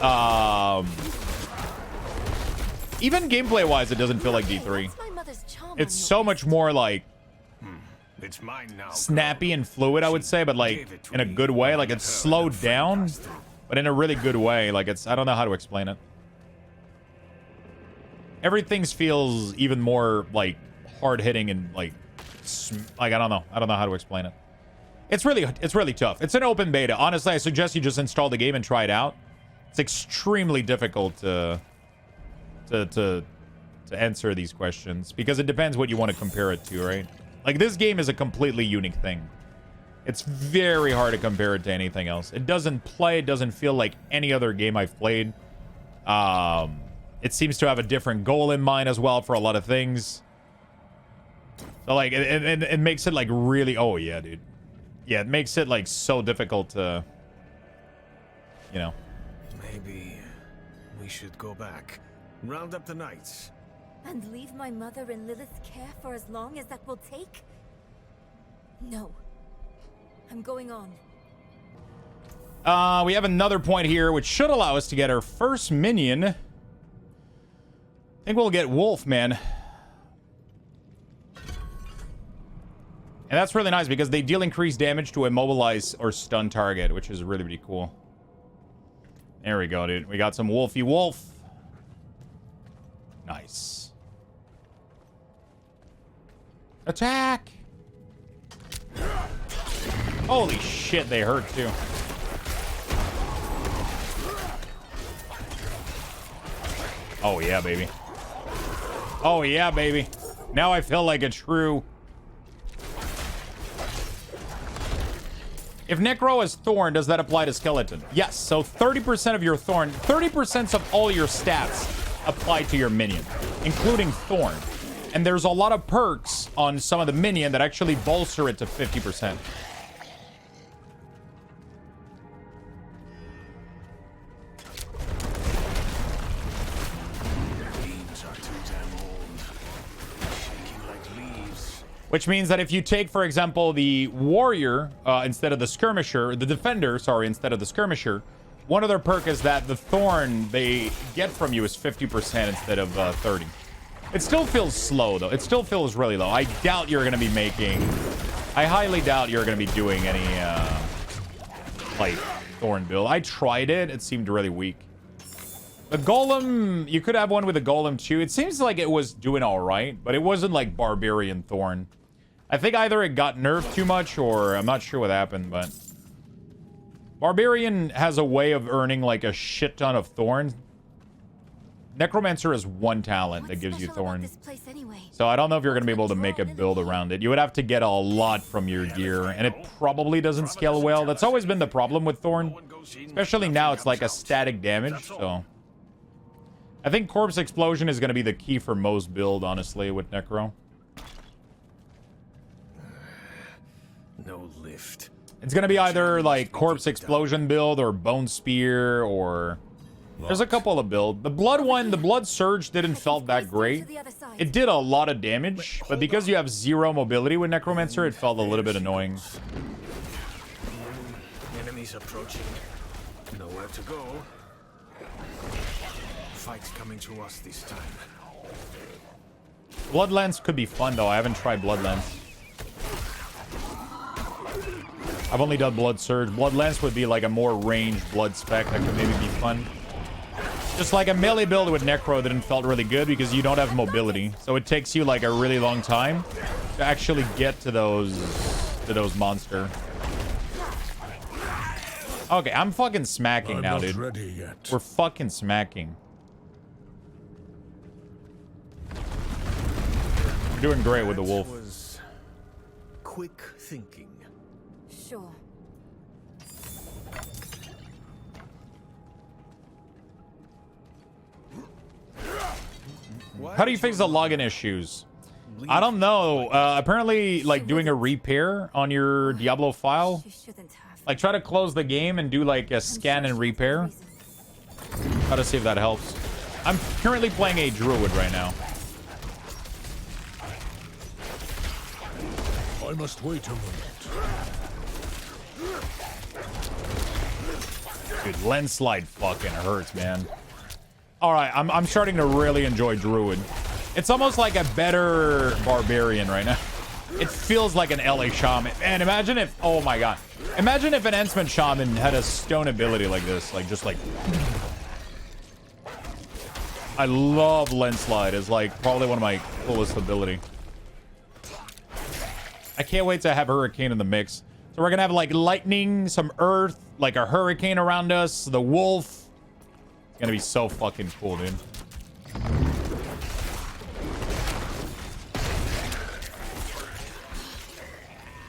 even gameplay-wise, it doesn't feel like D3. It's so much more like It's mine now. snappy and fluid, I would say, but like in a good way. Like it's slowed down, but in a really good way. Like it's, I don't know how to explain it. Everything feels even more like hard-hitting and like I don't know how to explain it. It's really tough. It's an open beta. Honestly, I suggest you just install the game and try it out. It's extremely difficult to answer these questions because it depends what you want to compare it to, right? Like this game is a completely unique thing. It's very hard to compare it to anything else. It doesn't feel like any other game I've played. It seems to have a different goal in mind as well for a lot of things. So like it makes it like really, oh yeah, dude. Yeah, it makes it like so difficult to, you know. Maybe we should go back. Round up the knights. And leave my mother in Lilith's care for as long as that will take? No. I'm going on. We have another point here, which should allow us to get our first minion. I think we'll get Wolf, man. And that's really nice because they deal increased damage to immobilize or stun target, which is really, really cool. There we go, dude. We got some Wolfy Wolf. Nice. Attack! Holy shit, they hurt too. Oh yeah, baby. Oh yeah, baby. Now I feel like a true... If Necro is Thorn, does that apply to Skeleton? Yes, so 30% of your Thorn, 30% of all your stats apply to your minion, including Thorn. And there's a lot of perks on some of the minion that actually bolster it to 50%. Which means that if you take, for example, the warrior instead of the skirmisher, the defender, sorry, instead of the skirmisher, one other perk is that the thorn they get from you is 50% instead of 30. It still feels slow, though. It still feels really low. I doubt you're going to be making... I highly doubt you're going to be doing any, like, thorn build. I tried it. It seemed really weak. The golem... You could have one with a golem, too. It seems like it was doing all right, but it wasn't, like, barbarian thorn. I think either it got nerfed too much, or I'm not sure what happened, but... Barbarian has a way of earning, like, a shit ton of thorn. Necromancer is one talent that gives you thorn. So I don't know if you're going to be able to make a build around it. You would have to get a lot from your gear, and it probably doesn't scale well. That's always been the problem with thorn. Especially now, it's like a static damage, so... I think Corpse Explosion is going to be the key for most build, honestly, with Necro. No lift. It's going to be either, like, Corpse Explosion build or Bone Spear or... There's a couple of builds. The Blood one, the Blood Surge didn't felt that great. It did a lot of damage, but because you have 0 mobility with Necromancer, it felt a little bit annoying. Enemies approaching. Nowhere to go. Fight's coming to us this time. Bloodlands could be fun, though. I haven't tried Bloodlands. I've only done Blood Surge. Bloodlands would be like a more ranged blood spec that could maybe be fun. Just like a melee build with Necro didn't felt really good because you don't have mobility. So it takes you like a really long time to actually get to those monster. Okay, I'm fucking smacking now, dude. Ready yet. We're fucking smacking. We're doing great with the wolf. Was quick thinking. Sure. How do you fix the login issues? I don't know. Apparently, like, doing a repair on your Diablo file. Like, try to close the game and do, like, a scan and repair. Try to see if that helps. I'm currently playing a Druid right now. I must wait a moment. Dude, lens slide fucking hurts, man. Alright, I'm starting to really enjoy Druid. It's almost like a better Barbarian right now. It feels like an LA Shaman. And imagine if... Oh my god. Imagine if an Enchant Shaman had a stone ability like this. Like, just like... I love lens slide. It's like probably one of my coolest ability. I can't wait to have Hurricane in the mix. So we're gonna have like lightning, some earth, like a hurricane around us, the wolf. It's gonna be so fucking cool, dude.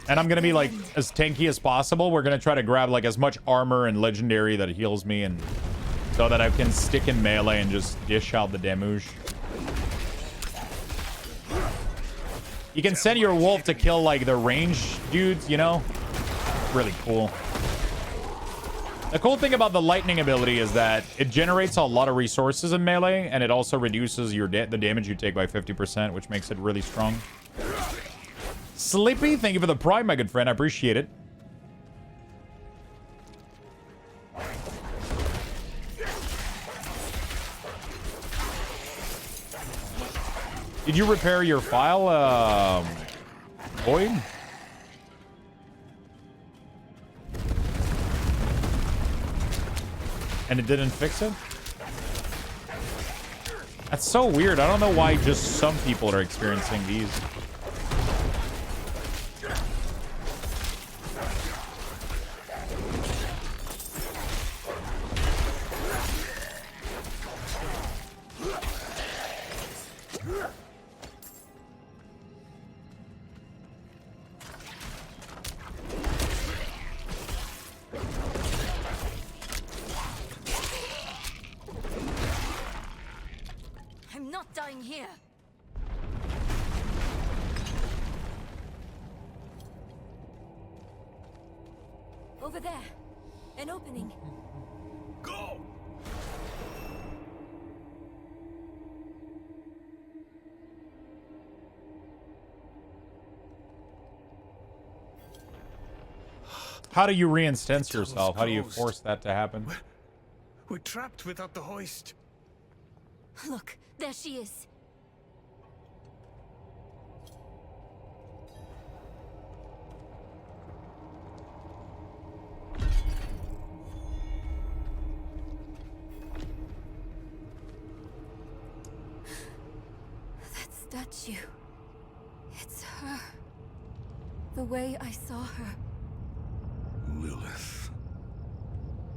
And I'm gonna be like as tanky as possible. We're gonna try to grab like as much armor and legendary that heals me, and so that I can stick in melee and just dish out the damage. You can send your wolf to kill like the range dudes, you know? Really cool. The cool thing about the lightning ability is that it generates a lot of resources in melee, and it also reduces your the damage you take by 50%, which makes it really strong. Slippy, thank you for the prime, my good friend. I appreciate it. Did you repair your file, Boyd? And it didn't fix it? That's so weird. I don't know why just some people are experiencing these. Dying here. Over there. An opening. Go! How do you re-instance yourself? How do you force that to happen? We're trapped without the hoist. Look, there she is. That statue. It's her. The way I saw her. Lilith.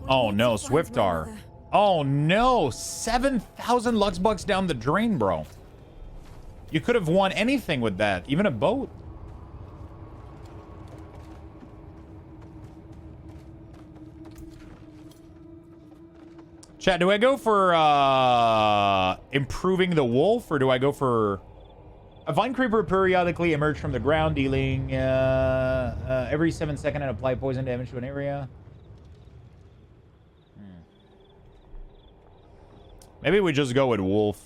Oh no, Swiftar. Oh no, 7,000 Lux bucks down the drain, bro. You could have won anything with that, even a boat. Chat, do I go for improving the wolf, or do I go for a vine creeper periodically emerge from the ground, dealing every 7 seconds and apply poison damage to an area? Maybe we just go with wolf.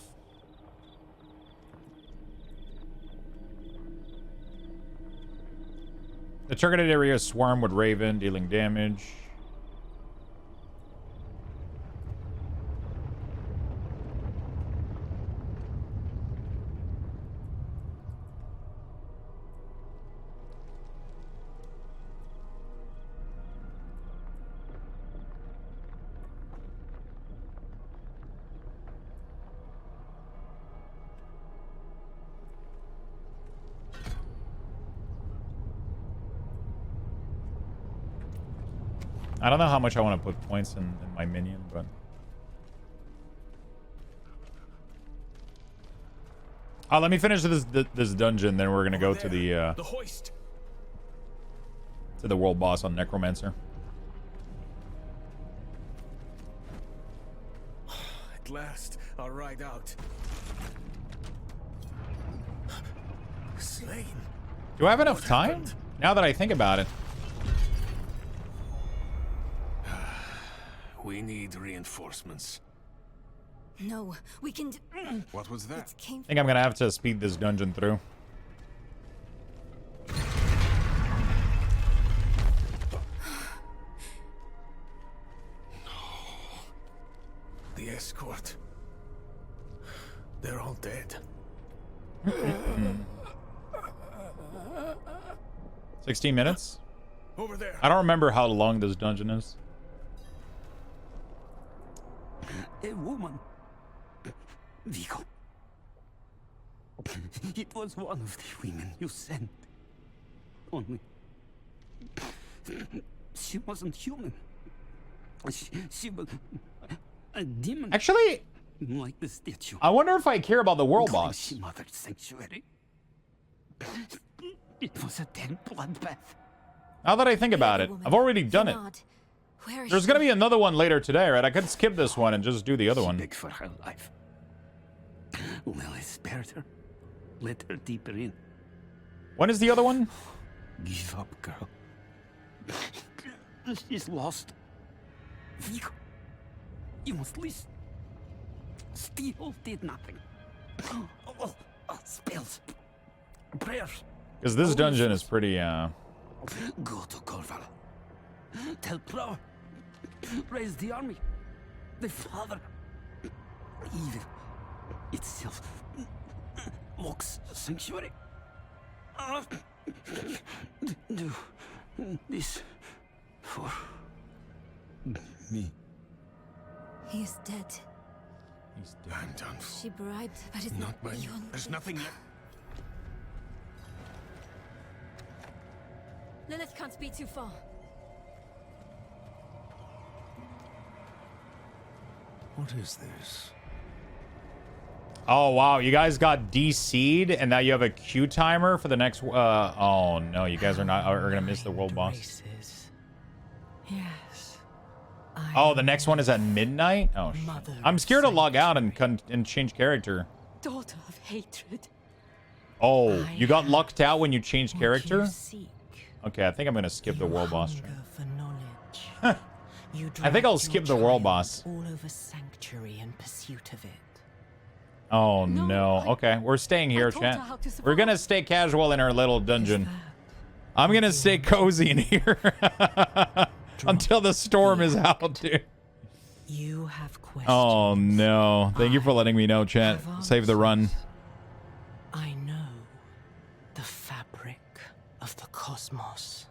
The targeted area is swarm with raven, dealing damage. I don't know how much I want to put points in my minion, but... let me finish this dungeon, then we're gonna go to the hoist. To the world boss on Necromancer. At last, I'll ride out. Slain. Do I have enough time? Now that I think about it. We need reinforcements. No, we can. What was that? I think I'm gonna have to speed this dungeon through. The escort. They're all dead. 16 minutes? Over there. I don't remember how long this dungeon is. A woman. Vigo. It was one of the women you sent. Only... she wasn't human. She was... a demon. Actually... like the statue. I wonder if I care about the world boss. She mothered sanctuary. It was a dead bloodbath. Now that I think about it, I've already done it. There's gonna be another one later today, right? I could skip this one and just do the other one. Beg for her life. Lilith spared her. Let her deeper in. When is the other one? Give up, girl. She's lost. Vigo, you must listen. Steel did nothing. Spells. Prayers. Because this dungeon is pretty, Go to Corval. Tell Pro. Raise the army. The father. Evil itself. Lux sanctuary. Do this for me. He is dead. He's dead. I'm done. She bribed, but it's Not by you. beyond There's me. nothing left. Lilith can't be too far. What is this? Oh, wow. You guys got DC'd, and now you have a queue timer for the next... oh, no. You guys are going to miss the world boss. Yes. Oh, the next one is at midnight? Oh, shit. I'm scared to log out and change character. Daughter of hatred. Oh, you got lucked out when you changed character? Seek. Okay, I think I'm going to skip the world boss. Hunger for knowledge. You I think I'll dragged skip your the world child boss. all over sanctuary in pursuit of it. Oh, no. Okay, we're staying here, taught her chat. how to survive. We're going to stay casual in our little dungeon. I'm going to stay cozy in here until the storm is out, dude. You have questions. Oh no. Thank you for letting me know, chat. Save the run. I know the fabric of the cosmos.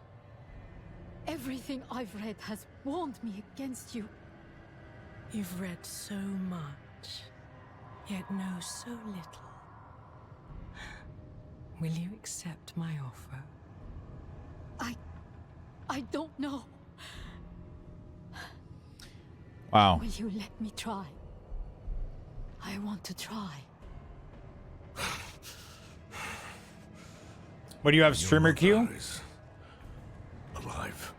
Everything I've read has warned me against you. You've read so much, yet know so little. Will you accept my offer? I don't know. Wow. Will you let me try? I want to try. What do you have, streamer queue? Is alive.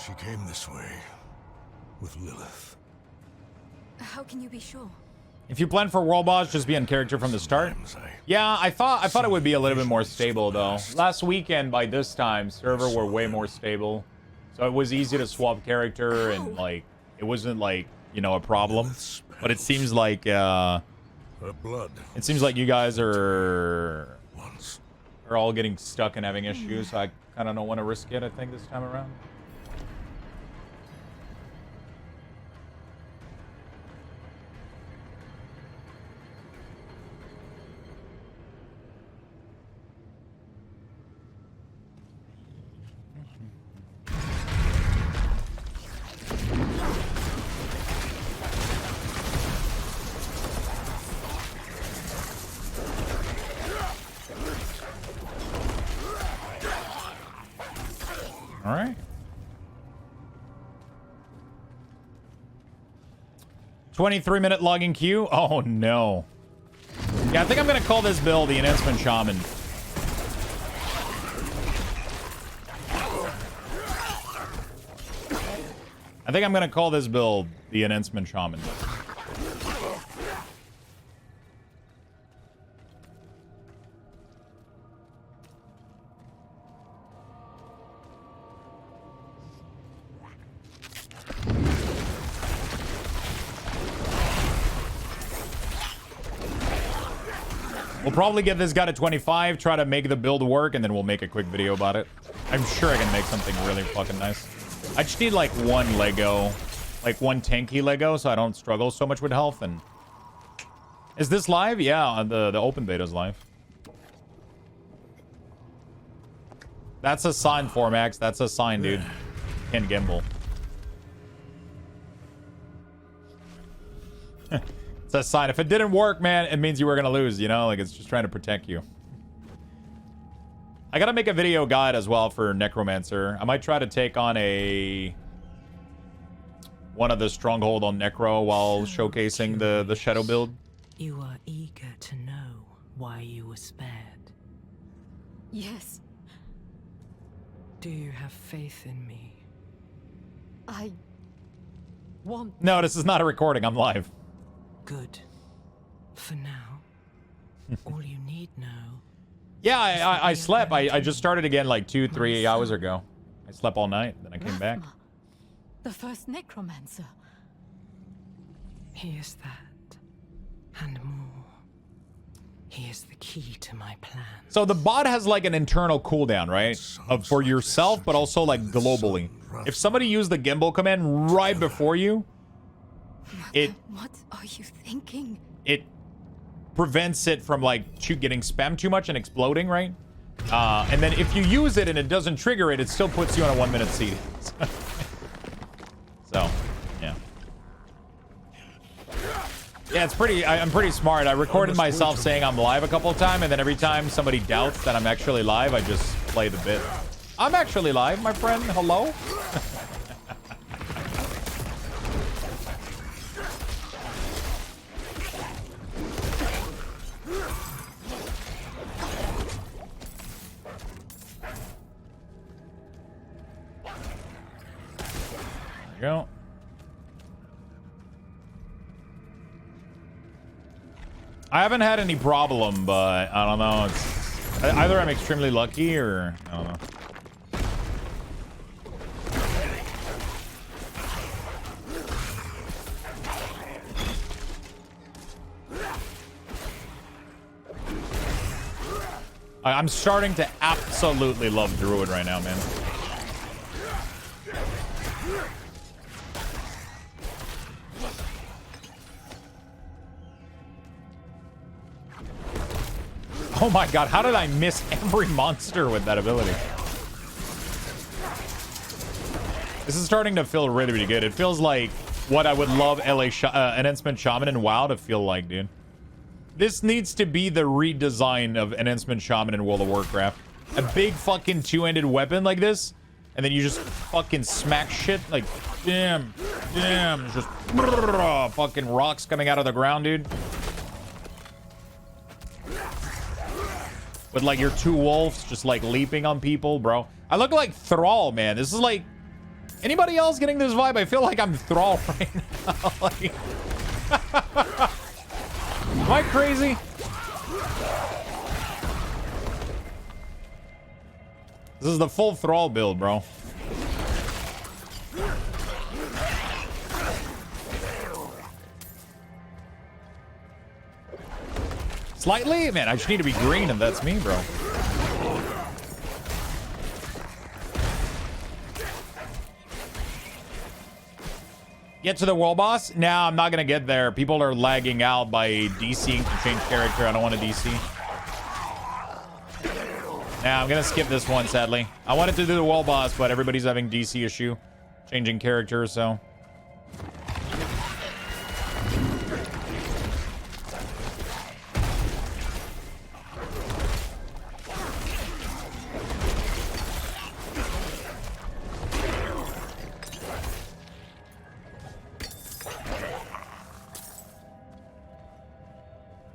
She came this way with Lilith. How can you be sure? If you plan for world boss, just be on character from the start. Yeah, I thought it would be a little bit more stable though. Last weekend by this time, server were way more stable, so it was easy to swap character and like it wasn't like, you know, a problem. But it seems like her blood. It seems like you guys are all getting stuck and having issues. So I kind of don't want to risk it, I think, this time around. All right. 23-minute logging queue. Oh no. Yeah, I think I'm gonna call this build the Enhancement Shaman. I think I'm gonna call this build the Enhancement Shaman. We'll probably get this guy to 25, try to make the build work, and then we'll make a quick video about it. I'm sure I can make something really fucking nice. I just need like one Lego, like one tanky Lego, so I don't struggle so much with health. And is this live? Yeah, the open beta's live. That's a sign, Formax. That's a sign, dude. Can't gimbal. It's a sign. If it didn't work, man, it means you were gonna lose, you know? Like, it's just trying to protect you. I gotta make a video guide as well for Necromancer. I might try to take on one of the stronghold on Necro while showcasing the shadow build. You are eager to know why you were spared. Yes. Do you have faith in me? I want... No, this is not a recording. I'm live. Good. For now, all you need now. Yeah, I slept. I just started again like 2-3 hours ago. I slept all night, then I came back. The first Necromancer. He is that, and more. He is the key to my plan. So the bot has like an internal cooldown, right? For yourself, but also like globally. If somebody used the gimbal command right before you, What are you thinking? It prevents it from like getting spammed too much and exploding, right? And then if you use it and it doesn't trigger it, it still puts you on a 1-minute seed. So, yeah. Yeah, it's pretty. I'm pretty smart. I recorded myself saying I'm live a couple of times, and then every time somebody doubts that I'm actually live, I just play the bit. I'm actually live, my friend. Hello? There you go. I haven't had any problem, but I don't know. It's either I'm extremely lucky or I don't know. I'm starting to absolutely love Druid right now, man. Oh my god, how did I miss every monster with that ability? This is starting to feel really, really good. It feels like what I would love Enhancement Shaman and WoW to feel like, dude. This needs to be the redesign of Enhancement Shaman in World of Warcraft. A big fucking two-handed weapon like this, and then you just fucking smack shit like, damn, just fucking rocks coming out of the ground, dude. With like your two wolves just like leaping on people, bro. I look like Thrall, man. This is like, anybody else getting this vibe? I feel like I'm Thrall right now. Like, am I crazy? This is the full Thrall build, bro. Slightly? Man, I just need to be green and that's me, bro. Get to the world boss? Nah, I'm not gonna get there. People are lagging out by DCing to change character. I don't want to DC. Nah, I'm gonna skip this one, sadly. I wanted to do the world boss, but everybody's having DC issue. Changing character, so...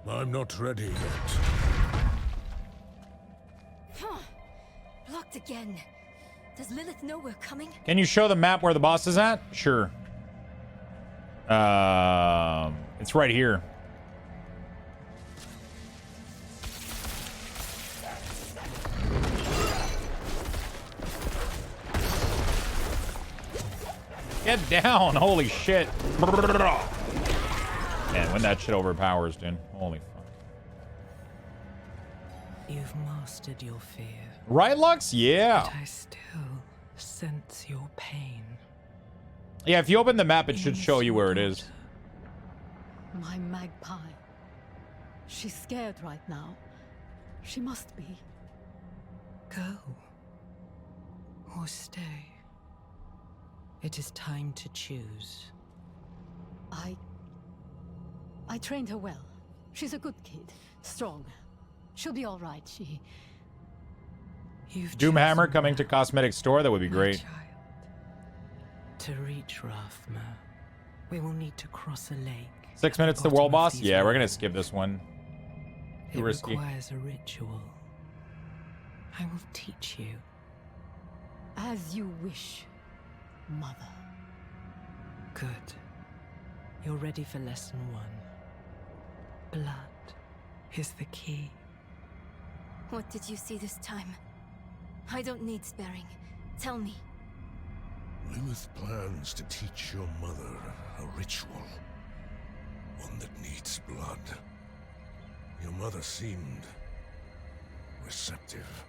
I'm not ready yet. Blocked again. Does Lilith know we're coming? Can you show the map where the boss is at? Sure. It's right here. Get down! Holy shit! Man, when that shit overpowers, dude. Holy fuck. You've mastered your fear. Right, Lux? Yeah. But I still sense your pain. Yeah, if you open the map, it should show you where it is. My magpie. She's scared right now. She must be. Go. Or stay. It is time to choose. I trained her well. She's a good kid. Strong. She'll be all right. Doomhammer coming to cosmetic store? That would be great. Child. To reach Rathma, we will need to cross a lake. 6 minutes to world boss? Yeah, we're gonna skip this one. It requires a ritual. I will teach you. As you wish, Mother. Good. You're ready for lesson 1. Blood is the key. What did you see this time? I don't need sparing. Tell me. Lilith plans to teach your mother a ritual. One that needs blood. Your mother seemed receptive.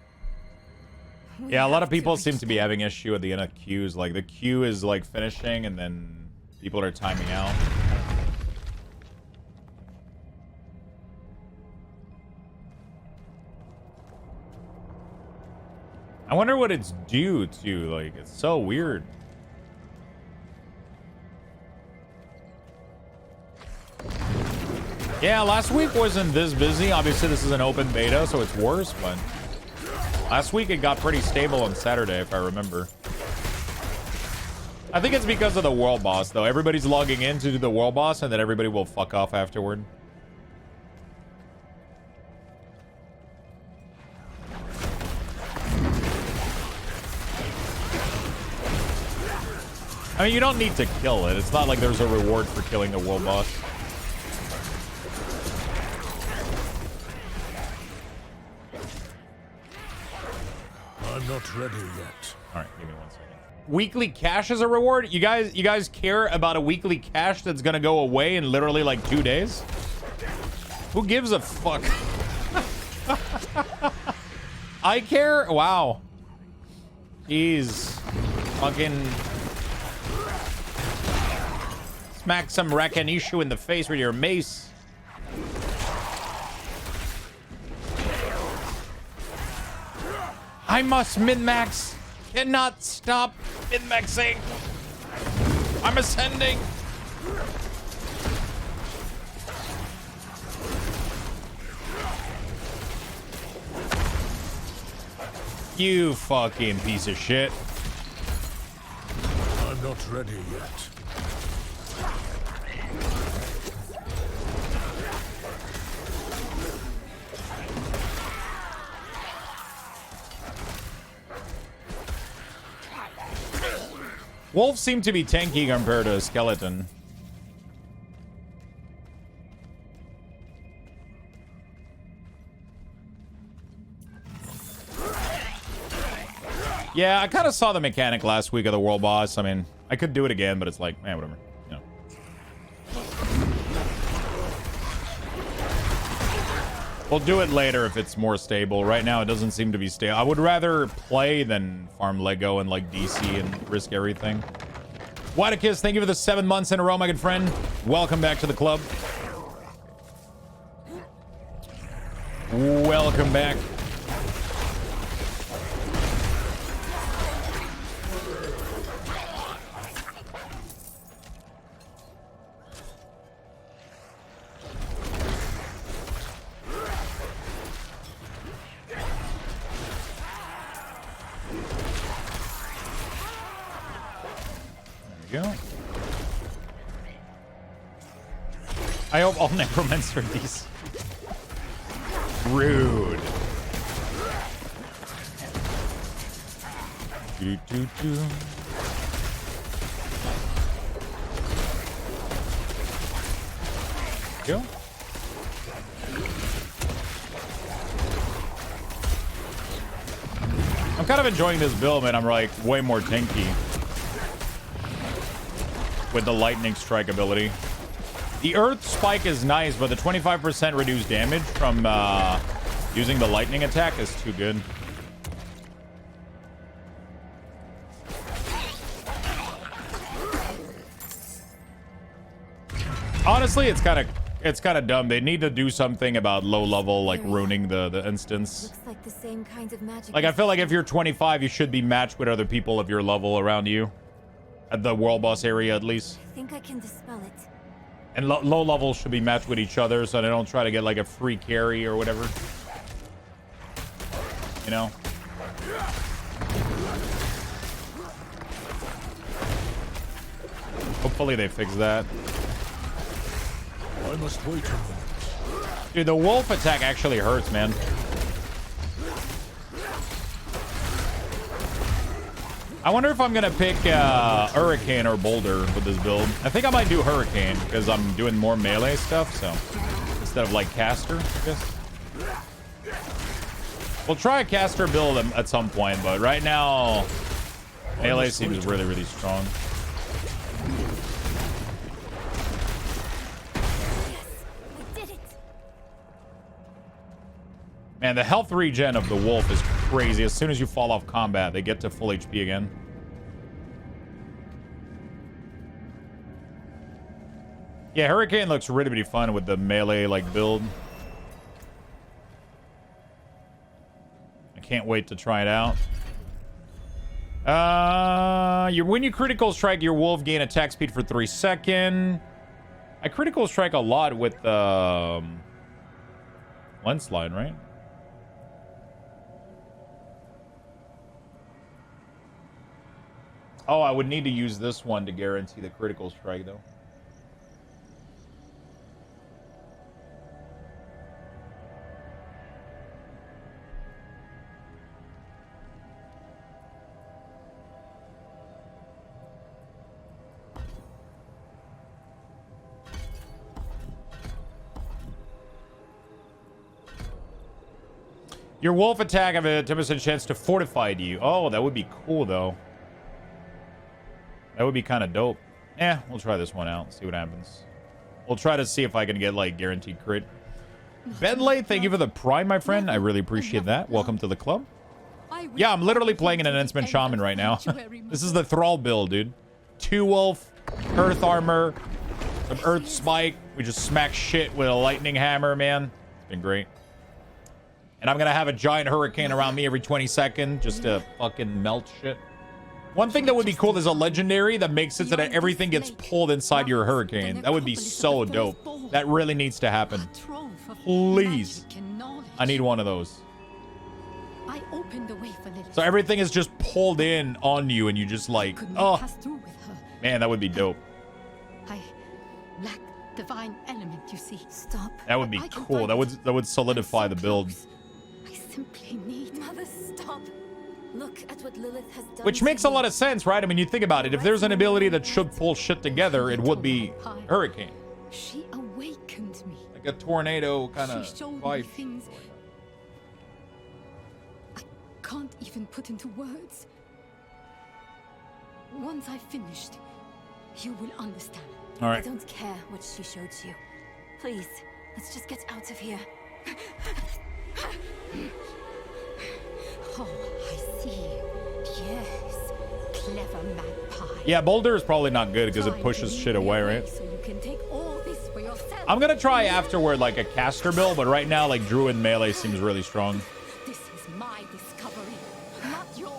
Yeah, a lot of people seem to be having issue at the end of queues. Like, the queue is, like, finishing, and then people are timing out. I wonder what it's due to. Like, it's so weird. Yeah, last week wasn't this busy. Obviously, this is an open beta, so it's worse, but... last week it got pretty stable on Saturday, if I remember. I think it's because of the world boss, though. Everybody's logging in to do the world boss, and then everybody will fuck off afterward. I mean, you don't need to kill it. It's not like there's a reward for killing the world boss. I'm not ready yet. All right, give me 1 second. Weekly cash is a reward? You guys care about a weekly cash that's gonna go away in literally like 2 days? Who gives a fuck? I care? Wow. Jeez. Fucking... smack some Rakanishu in the face with your mace. I must min-max. Cannot stop min-maxing. I'm ascending. You fucking piece of shit. I'm not ready yet. Wolves seem to be tanky compared to a skeleton. Yeah, I kind of saw the mechanic last week of the world boss. I mean, I could do it again, but it's like, man, whatever. You know. We'll do it later if it's more stable. Right now, it doesn't seem to be stable. I would rather play than farm Lego and like DC and risk everything. Whitekiss, thank you for the 7 months in a row, my good friend. Welcome back to the club. Welcome back. Go. I hope all Necromancer these. Rude. Go. I'm kind of enjoying this build, man. I'm like way more tanky with the lightning strike ability. The earth spike is nice, but the 25% reduced damage from using the lightning attack is too good. Honestly, it's kind of dumb. They need to do something about low level, like ruining the instance. Looks like the same kind of magic. Like I feel like if you're 25, you should be matched with other people of your level around you. At the world boss area, at least. I think I can dispel it. And low levels should be matched with each other so they don't try to get like a free carry or whatever. You know? Hopefully they fix that. I must wait a moment. Dude, the wolf attack actually hurts, man. I wonder if I'm gonna pick Hurricane or Boulder with this build. I think I might do Hurricane because I'm doing more melee stuff, so instead of like caster, I guess. We'll try a caster build at some point, but right now melee seems really, really strong. Man, the health regen of the wolf is crazy. As soon as you fall off combat, they get to full HP again. Yeah, Hurricane looks really, really fun with the melee like build. I can't wait to try it out. When you critical strike, your wolf gain attack speed for 3 seconds. I critical strike a lot with lens slide, right? Oh, I would need to use this one to guarantee the critical strike, though. Your wolf attack have a 10% chance to fortify you. Oh, that would be cool, though. That would be kind of dope. Yeah, we'll try this one out. See what happens. We'll try to see if I can get, like, guaranteed crit. Bentley, thank you for the prime, my friend. I really appreciate that. Welcome to the club. Yeah, I'm literally playing an enhancement shaman right now. This is the thrall build, dude. 2 wolf, earth armor, some earth spike. We just smack shit with a lightning hammer, man. It's been great. And I'm gonna have a giant hurricane around me every 20 seconds just to fucking melt shit. One thing that would be cool is a legendary that makes it so that everything gets pulled inside your hurricane. That would be so dope. That really needs to happen. Please. I need one of those. I opened the way for Lilith. So everything is just pulled in on you and you just like, oh, man, that would be dope. I lack divine element, you see. Stop. That would be cool. That would solidify the build. I simply need... Mother, stop. Look at what Lilith has done. Which makes a lot of sense, right? I mean, you think about it. If there's an ability that should pull shit together, it would be Hurricane. She awakened me. Like a tornado kind of She showed me vibe. things I can't even put into words. Once I've finished, you will understand. All right. I don't care what she showed you. Please, let's just get out of here. Oh, I see. Yes, clever magpie. Yeah, Boulder is probably not good because it pushes shit away, right? So you can take all this for yourself. I'm gonna try afterward like a caster build, but right now like Druid melee seems really strong. This is my discovery, not yours.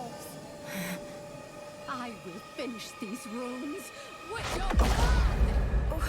I will finish these runes with your blood.